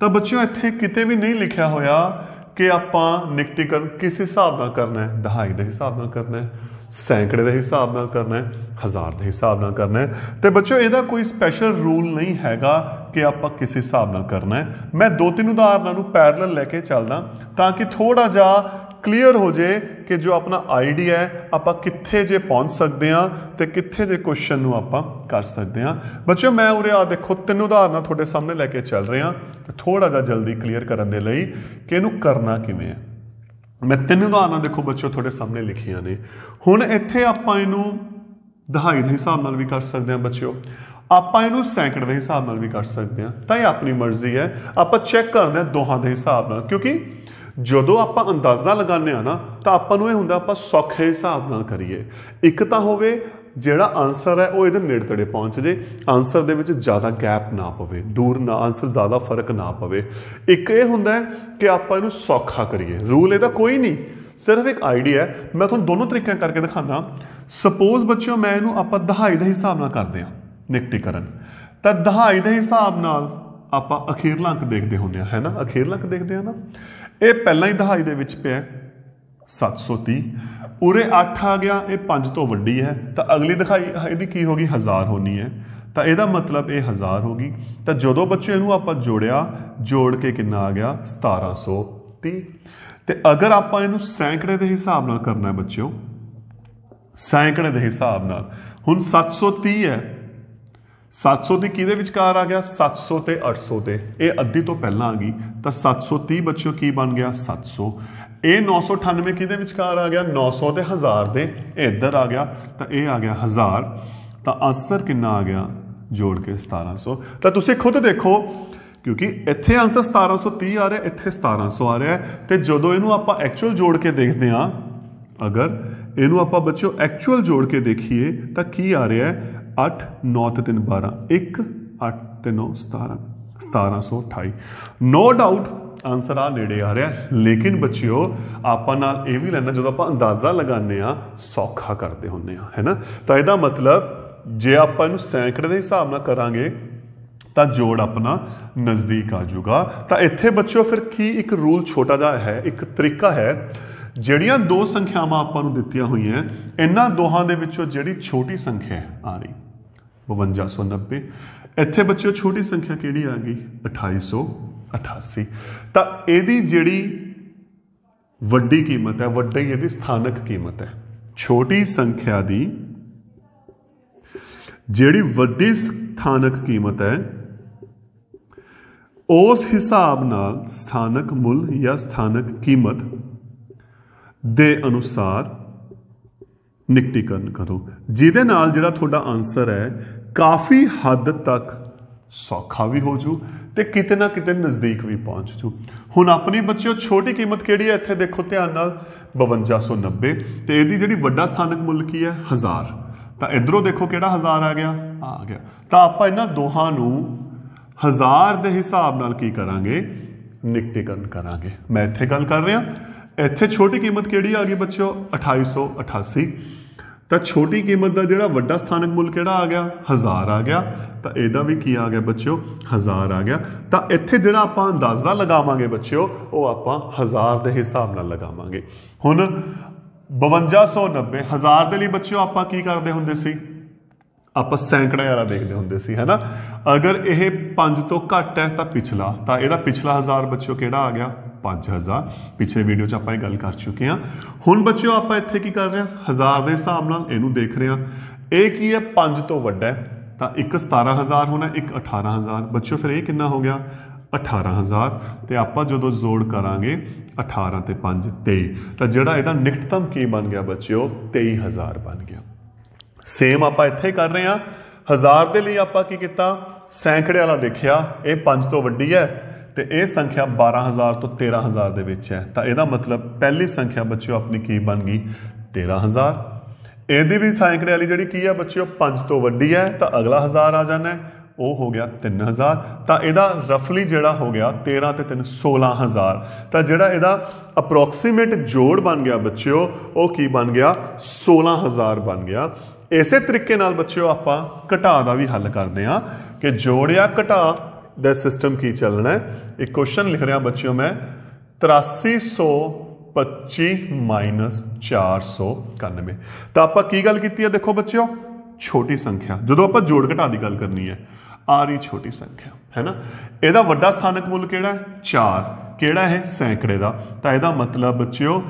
तो बच्चों इत्थे किते भी नहीं लिखा होया कि आपां निकटीकरण किस हिसाब नाल करना है, दहाई के हिसाब नाल करना है, सैकड़े के हिसाब नाल करना है, 1000 के हिसाब नाल करना है। तो बच्चों इहदा कोई स्पैशल रूल नहीं हैगा कि आपां किस हिसाब नाल करना है। मैं 2-3 उदाहरणों नूं पैरलल लैके चलदा ताकि थोड़ा जा क्लीयर हो जाए कि जो अपना आइडिया है आपां कित्थे जे पहुंच सकते हैं तो कित्थे जे क्वेश्चन नूं आपां कर सकते हैं। बच्चों मैं उरे आ देखो 3 उदाहरण थोड़े सामने लैके चल रहे हैं तो थोड़ा जा जल्दी क्लीयर करने दे लई कि इहनूं करना किवें है। मैं 3 उदाहरण देखो बच्चों थोड़े सामने लिखियां ने। हुण इत्थे आपां इहनूं दहाई के हिसाब नाल भी कर सकते हैं बच्चों, आपां इहनूं सैकड़े के हिसाब नाल भी कर सकते हैं। तो ये अपनी मर्जी है, आपां चैक करते हैं दोहां के हिसाब नाल, क्योंकि ਜਦੋਂ ਆਪਾਂ ਅੰਦਾਜ਼ਾ ਲਗਾਉਂਦੇ ਆ ਨਾ ਤਾਂ ਆਪਾਂ ਨੂੰ ਇਹ ਹੁੰਦਾ ਆਪਾਂ ਸੌਖੇ ਹਿਸਾਬ ਨਾਲ ਕਰੀਏ। ਇੱਕ ਤਾਂ ਹੋਵੇ ਜਿਹੜਾ ਆਨਸਰ ਹੈ ਉਹ ਇਹਦੇ ਨੇੜੇ ਤੇੜੇ ਪਹੁੰਚ ਜੇ, ਆਨਸਰ ਦੇ ਵਿੱਚ ਜ਼ਿਆਦਾ ਗੈਪ ਨਾ ਪਵੇ, ਦੂਰ ਨਾ ਆਨਸਰ ਜ਼ਿਆਦਾ ਫਰਕ ਨਾ ਪਵੇ। ਇੱਕ ਇਹ ਹੁੰਦਾ ਕਿ ਆਪਾਂ ਇਹਨੂੰ ਸੌਖਾ ਕਰੀਏ। ਰੂਲ ਇਹਦਾ ਕੋਈ ਨਹੀਂ, ਸਿਰਫ ਇੱਕ ਆਈਡੀਆ ਹੈ। ਮੈਂ ਤੁਹਾਨੂੰ ਦੋਨੋਂ ਤਰੀਕਿਆਂ ਕਰਕੇ ਦਿਖਾਣਾ। ਸਪੋਜ਼ ਬੱਚਿਓ ਮੈਂ ਇਹਨੂੰ ਆਪਾਂ ਦਹਾਈ ਦੇ ਹਿਸਾਬ ਨਾਲ ਕਰਦੇ ਹਾਂ ਨਿਕਟੀਕਰਨ, ਤਾਂ ਦਹਾਈ ਦੇ ਹਿਸਾਬ ਨਾਲ ਆਪਾਂ ਅਖੀਰਲਾ ਅੰਕ ਦੇਖਦੇ ਹੁੰਦੇ ਆ, ਹੈ ਨਾ। ਅਖੀਰਲਾ ਅੰਕ ਦੇਖਦੇ ਆ ਨਾ, ਇਹ ਪਹਿਲਾਂ ਹੀ ਦਹਾਈ ਦੇ ਵਿੱਚ ਪਿਆ 730, ਉਰੇ 8 ਆ ਗਿਆ, ਇਹ 5 ਤੋਂ ਵੱਡੀ ਹੈ ਤਾਂ ਅਗਲੀ ਦਿਖਾਈ ਇਹਦੀ ਕੀ ਹੋਗੀ 1000 ਹੋਣੀ ਹੈ। ਤਾਂ ਇਹਦਾ ਮਤਲਬ ਇਹ 1000 ਹੋ ਗਈ। ਤਾਂ ਜਦੋਂ ਬੱਚੇ ਇਹਨੂੰ ਆਪਾਂ ਜੋੜਿਆ, ਜੋੜ ਕੇ ਕਿੰਨਾ ਆ ਗਿਆ 1730। ਤੇ ਅਗਰ ਆਪਾਂ ਇਹਨੂੰ ਸੈਂਕੜੇ ਦੇ ਹਿਸਾਬ ਨਾਲ ਕਰਨਾ ਹੈ ਬੱਚਿਓ, ਸੈਂਕੜੇ ਦੇ ਹਿਸਾਬ ਨਾਲ, ਹੁਣ 730 ਹੈ, 700 ਦੀ ਕਿਹਦੇ ਵਿਚਕਾਰ ਆ ਗਿਆ 700 ਤੇ 800 ਤੇ, ਇਹ ਅੱਧੀ ਤੋਂ ਪਹਿਲਾਂ ਆ ਗਈ ਤਾਂ 730 ਬੱਚਿਓ ਕੀ ਬਣ ਗਿਆ 700। ਇਹ 998 ਕਿਹਦੇ ਵਿਚਕਾਰ ਆ ਗਿਆ 900 ਤੇ 1000 ਦੇ, ਇਹ ਇੱਧਰ ਆ ਗਿਆ ਤਾਂ ਇਹ ਆ ਗਿਆ 1000। ਤਾਂ ਆਂਸਰ ਕਿੰਨਾ ਆ ਗਿਆ ਜੋੜ ਕੇ 1700। ਤਾਂ ਤੁਸੀਂ ਖੁਦ ਦੇਖੋ ਕਿਉਂਕਿ ਇੱਥੇ ਆਂਸਰ 1730 ਆ ਰਿਹਾ, ਇੱਥੇ 1700 ਆ ਰਿਹਾ ਤੇ ਜਦੋਂ ਇਹਨੂੰ ਆਪਾਂ ਐਕਚੁਅਲ ਜੋੜ ਕੇ ਦੇਖਦੇ ਹਾਂ, ਅਗਰ ਇਹਨੂੰ ਆਪਾਂ ਬੱਚਿਓ ਐਕਚੁਅਲ ਜੋੜ ਕੇ ਦੇਖੀਏ ਤਾਂ ਕੀ ਆ ਰਿਹਾ ਹੈ 8 9 ਤੇ 3 12, 1 8 ਤੇ 9 17, 1728। नो डाउट आंसर आ नेड़े आ रहा है, लेकिन बच्चिओ ਆਪਾਂ ਨਾਲ ਇਹ ਵੀ ਲੈਣਾ ਜਦੋਂ ਆਪਾਂ ਅੰਦਾਜ਼ਾ ਲਗਾਉਂਦੇ ਆ ਸੌਖਾ ਕਰਦੇ ਹੁੰਦੇ ਆ, ਹੈ ਨਾ। ਤਾਂ ਇਹਦਾ ਮਤਲਬ ਜੇ ਆਪਾਂ ਇਹਨੂੰ ਸੈਂਕੜੇ ਦੇ ਹਿਸਾਬ ਨਾਲ ਕਰਾਂਗੇ ਤਾਂ ਜੋੜ ਆਪਣਾ ਨਜ਼ਦੀਕ ਆ ਜਾਊਗਾ। ਤਾਂ ਇੱਥੇ ਬੱਚਿਓ ਫਿਰ ਕੀ ਇੱਕ ਰੂਲ ਛੋਟਾ ਜਿਹਾ ਹੈ, ਇੱਕ ਤਰੀਕਾ ਹੈ, ਜਿਹੜੀਆਂ ਦੋ ਸੰਖਿਆਵਾਂ ਆਪਾਂ ਨੂੰ ਦਿੱਤੀਆਂ ਹੋਈਆਂ ਇਹਨਾਂ ਦੋਹਾਂ ਦੇ ਵਿੱਚੋਂ ਜਿਹੜੀ ਛੋਟੀ ਸੰਖਿਆ ਆ ਰਹੀ 5290, ਇੱਥੇ ਬੱਚਿਓ ਛੋਟੀ ਸੰਖਿਆ ਕਿਹੜੀ ਆ ਗਈ 2888। ਤਾਂ ਇਹਦੀ ਜਿਹੜੀ ਵੱਡੀ ਕੀਮਤ ਹੈ, ਵੱਡੀ ਇਹਦੀ ਸਥਾਨਕ ਕੀਮਤ ਹੈ, ਛੋਟੀ ਸੰਖਿਆ ਦੀ ਜਿਹੜੀ ਵੱਡੀ ਸਥਾਨਕ ਕੀਮਤ ਹੈ ਉਸ ਹਿਸਾਬ ਨਾਲ ਸਥਾਨਕ ਮੁੱਲ ਜਾਂ ਸਥਾਨਕ ਕੀਮਤ ਦੇ ਅਨੁਸਾਰ ਨਿਕਟੀਕਰਨ ਕਰੋ, ਜਿਹਦੇ ਨਾਲ ਜਿਹੜਾ ਤੁਹਾਡਾ ਆਨਸਰ ਹੈ ਕਾਫੀ ਹੱਦ ਤੱਕ ਸੌਖਾ ਵੀ ਹੋ ਜੂ ਤੇ ਕਿਤੇ ਨਾ ਕਿਤੇ ਨਜ਼ਦੀਕ ਵੀ ਪਹੁੰਚ ਜੂ। ਹੁਣ ਆਪਣੀ ਬੱਚਿਓ ਛੋਟੀ ਕੀਮਤ ਕਿਹੜੀ ਹੈ ਇੱਥੇ ਦੇਖੋ ਧਿਆਨ ਨਾਲ 5290 ਤੇ ਇਹਦੀ ਜਿਹੜੀ ਵੱਡਾ ਸਥਾਨਕ ਮੁੱਲ ਕੀ ਹੈ 1000। ਤਾਂ ਇਧਰੋਂ ਦੇਖੋ ਕਿਹੜਾ 1000 ਆ ਗਿਆ ਤਾਂ ਆਪਾਂ ਇਹਨਾਂ ਦੋਹਾਂ ਨੂੰ 1000 ਦੇ ਹਿਸਾਬ ਨਾਲ ਕੀ ਕਰਾਂਗੇ ਨਿਕਟੀਕਰਨ ਕਰਾਂਗੇ। ਮੈਂ ਇੱਥੇ ਗੱਲ ਕਰ ਰਿਹਾ, ਇੱਥੇ ਛੋਟੀ ਕੀਮਤ ਕਿਹੜੀ ਆ ਗਈ ਬੱਚਿਓ 2888। ਤਾਂ ਛੋਟੀ ਕੀਮਤ ਦਾ ਜਿਹੜਾ ਵੱਡਾ ਸਥਾਨਕ ਮੁੱਲ ਕਿਹੜਾ ਆ ਗਿਆ 1000 ਆ ਗਿਆ, ਤਾਂ ਇਹਦਾ ਵੀ ਕੀ ਆ ਗਿਆ ਬੱਚਿਓ 1000 ਆ ਗਿਆ। ਤਾਂ ਇੱਥੇ ਜਿਹੜਾ ਆਪਾਂ ਅੰਦਾਜ਼ਾ ਲਗਾਵਾਂਗੇ ਬੱਚਿਓ ਉਹ ਆਪਾਂ 1000 ਦੇ ਹਿਸਾਬ ਨਾਲ ਲਗਾਵਾਂਗੇ। ਹੁਣ 5290 1000 ਦੇ ਲਈ ਬੱਚਿਓ ਆਪਾਂ ਕੀ ਕਰਦੇ ਹੁੰਦੇ ਸੀ, ਆਪਾਂ ਸੈਂਕੜੇ ਵਾਲਾ ਦੇਖਦੇ ਹੁੰਦੇ ਸੀ ਹੈ ਨਾ। ਅਗਰ ਇਹ 5 ਤੋਂ ਘੱਟ ਹੈ ਤਾਂ ਪਿਛਲਾ, ਤਾਂ ਇਹਦਾ ਪਿਛਲਾ 1000 ਬੱਚਿਓ ਕਿਹੜਾ ਆ ਗਿਆ 5000। ਪਿਛਲੇ ਵੀਡੀਓ 'ਚ ਆਪਾਂ ਇਹ ਗੱਲ ਕਰ ਚੁੱਕੇ ਹਾਂ। ਹੁਣ ਬੱਚਿਓ ਆਪਾਂ ਇੱਥੇ ਕੀ ਕਰ ਰਹੇ ਹਾਂ 1000 ਦੇ ਹਿਸਾਬ ਨਾਲ ਇਹਨੂੰ ਦੇਖ ਰਹੇ ਹਾਂ। ਇਹ ਕੀ ਹੈ 5 ਤੋਂ ਵੱਡਾ ਹੈ ਤਾਂ ਇੱਕ 17000 ਹੋਣਾ, ਇੱਕ 18000 ਬੱਚਿਓ। ਫਿਰ ਇਹ ਕਿੰਨਾ ਹੋ ਗਿਆ 18000 ਤੇ ਆਪਾਂ ਜਦੋਂ ਜੋੜ ਕਰਾਂਗੇ 18 ਤੇ 5 23, ਤਾਂ ਜਿਹੜਾ ਇਹਦਾ ਨਿਕਟਤਮ ਕੀ ਬਣ ਗਿਆ ਬੱਚਿਓ 23000 ਬਣ ਗਿਆ। ਸੇਮ ਆਪਾਂ ਇੱਥੇ ਕਰ ਰਹੇ ਹਾਂ। 1000 ਦੇ ਲਈ ਆਪਾਂ ਕੀ ਕੀਤਾ ਸੈਂਕੜੇ ਵਾਲਾ ਦੇਖਿਆ, ਇਹ 5 ਤੋਂ ਵੱਡੀ ਹੈ ਤੇ ਇਹ ਸੰਖਿਆ 12000 ਤੋਂ 13000 ਦੇ ਵਿੱਚ ਹੈ, ਤਾਂ ਇਹਦਾ ਮਤਲਬ ਪਹਿਲੀ ਸੰਖਿਆ ਬੱਚਿਓ ਆਪਣੀ ਕੀ ਬਣ ਗਈ 13000। ਇਹਦੀ ਵੀ ਸੈਂਕੜੇ ਵਾਲੀ ਜਿਹੜੀ ਕੀ ਹੈ ਬੱਚਿਓ 5 ਤੋਂ ਵੱਡੀ ਹੈ ਤਾਂ ਅਗਲਾ 1000 ਆ ਜਾਣਾ, ਉਹ ਹੋ ਗਿਆ 3000। ਤਾਂ ਇਹਦਾ ਰਫਲੀ ਜਿਹੜਾ ਹੋ ਗਿਆ 13 ਤੇ 3 16000। ਤਾਂ ਜਿਹੜਾ ਇਹਦਾ ਅਪਰੋਕਸੀਮੇਟ ਜੋੜ ਬਣ ਗਿਆ ਬੱਚਿਓ ਉਹ ਕੀ ਬਣ ਗਿਆ 16000 ਬਣ ਗਿਆ। ਇਸੇ ਤਰੀਕੇ ਨਾਲ ਬੱਚਿਓ ਆਪਾਂ ਘਟਾ ਦਾ ਵੀ ਹੱਲ ਕਰਦੇ ਹਾਂ ਕਿ ਜੋੜ ਜਾਂ ਘਟਾ ਦਾ ਸਿਸਟਮ ਕੀ ਚੱਲਣਾ ਹੈ। ਇੱਕ ਕੁਐਸਚਨ ਲਿਖ ਰਿਹਾ ਬੱਚਿਓ ਮੈਂ 8325 491। ਤਾਂ ਆਪਾਂ ਕੀ ਗੱਲ ਕੀਤੀ ਹੈ ਦੇਖੋ ਬੱਚਿਓ ਛੋਟੀ ਸੰਖਿਆ, ਜਦੋਂ ਆਪਾਂ ਜੋੜ ਘਟਾ ਦੀ ਗੱਲ ਕਰਨੀ ਹੈ ਆ ਰਹੀ ਛੋਟੀ ਸੰਖਿਆ ਹੈ ਨਾ। ਇਹਦਾ ਵੱਡਾ ਸਥਾਨਕ ਮੁੱਲ ਕਿਹੜਾ 4, ਕਿਹੜਾ ਹੈ ਸੈਂਕੜੇ ਦਾ। ਤਾਂ ਇਹਦਾ ਮਤਲਬ ਬੱਚਿਓ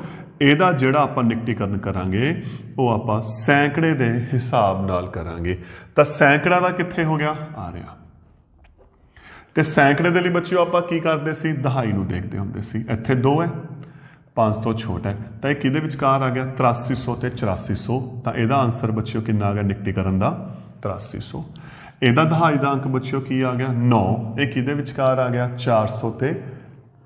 ਇਹਦਾ ਜਿਹੜਾ ਆਪਾਂ ਨਿਕਟੀਕਰਨ ਕਰਾਂਗੇ ਉਹ ਆਪਾਂ ਸੈਂਕੜੇ ਦੇ ਹਿਸਾਬ ਨਾਲ ਕਰਾਂਗੇ। ਤਾਂ ਸੈਂਕੜਾ ਦਾ ਕਿੱਥੇ ਹੋ ਗਿਆ ਆ ਰਿਹਾ, ਤੇ ਸੈਂਕੜੇ ਦੇ ਲਈ ਬੱਚਿਓ ਆਪਾਂ ਕੀ ਕਰਦੇ ਸੀ ਦਹਾਈ ਨੂੰ ਦੇਖਦੇ ਹੁੰਦੇ ਸੀ। ਇੱਥੇ 2 ਹੈ 5 ਤੋਂ ਛੋਟਾ ਹੈ ਤਾਂ ਇਹ ਕਿਹਦੇ ਵਿਚਕਾਰ ਆ ਗਿਆ 8300 ਤੇ 8400। ਤਾਂ ਇਹਦਾ ਆਨਸਰ ਬੱਚਿਓ ਕਿੰਨਾ ਆ ਗਿਆ ਨਿਕਟੀਕਰਨ ਦਾ 8300। ਇਹਦਾ ਦਹਾਈ ਦਾ ਅੰਕ ਬੱਚਿਓ ਕੀ ਆ ਗਿਆ 9, ਇਹ ਕਿਹਦੇ ਵਿਚਕਾਰ ਆ ਗਿਆ 400 ਤੇ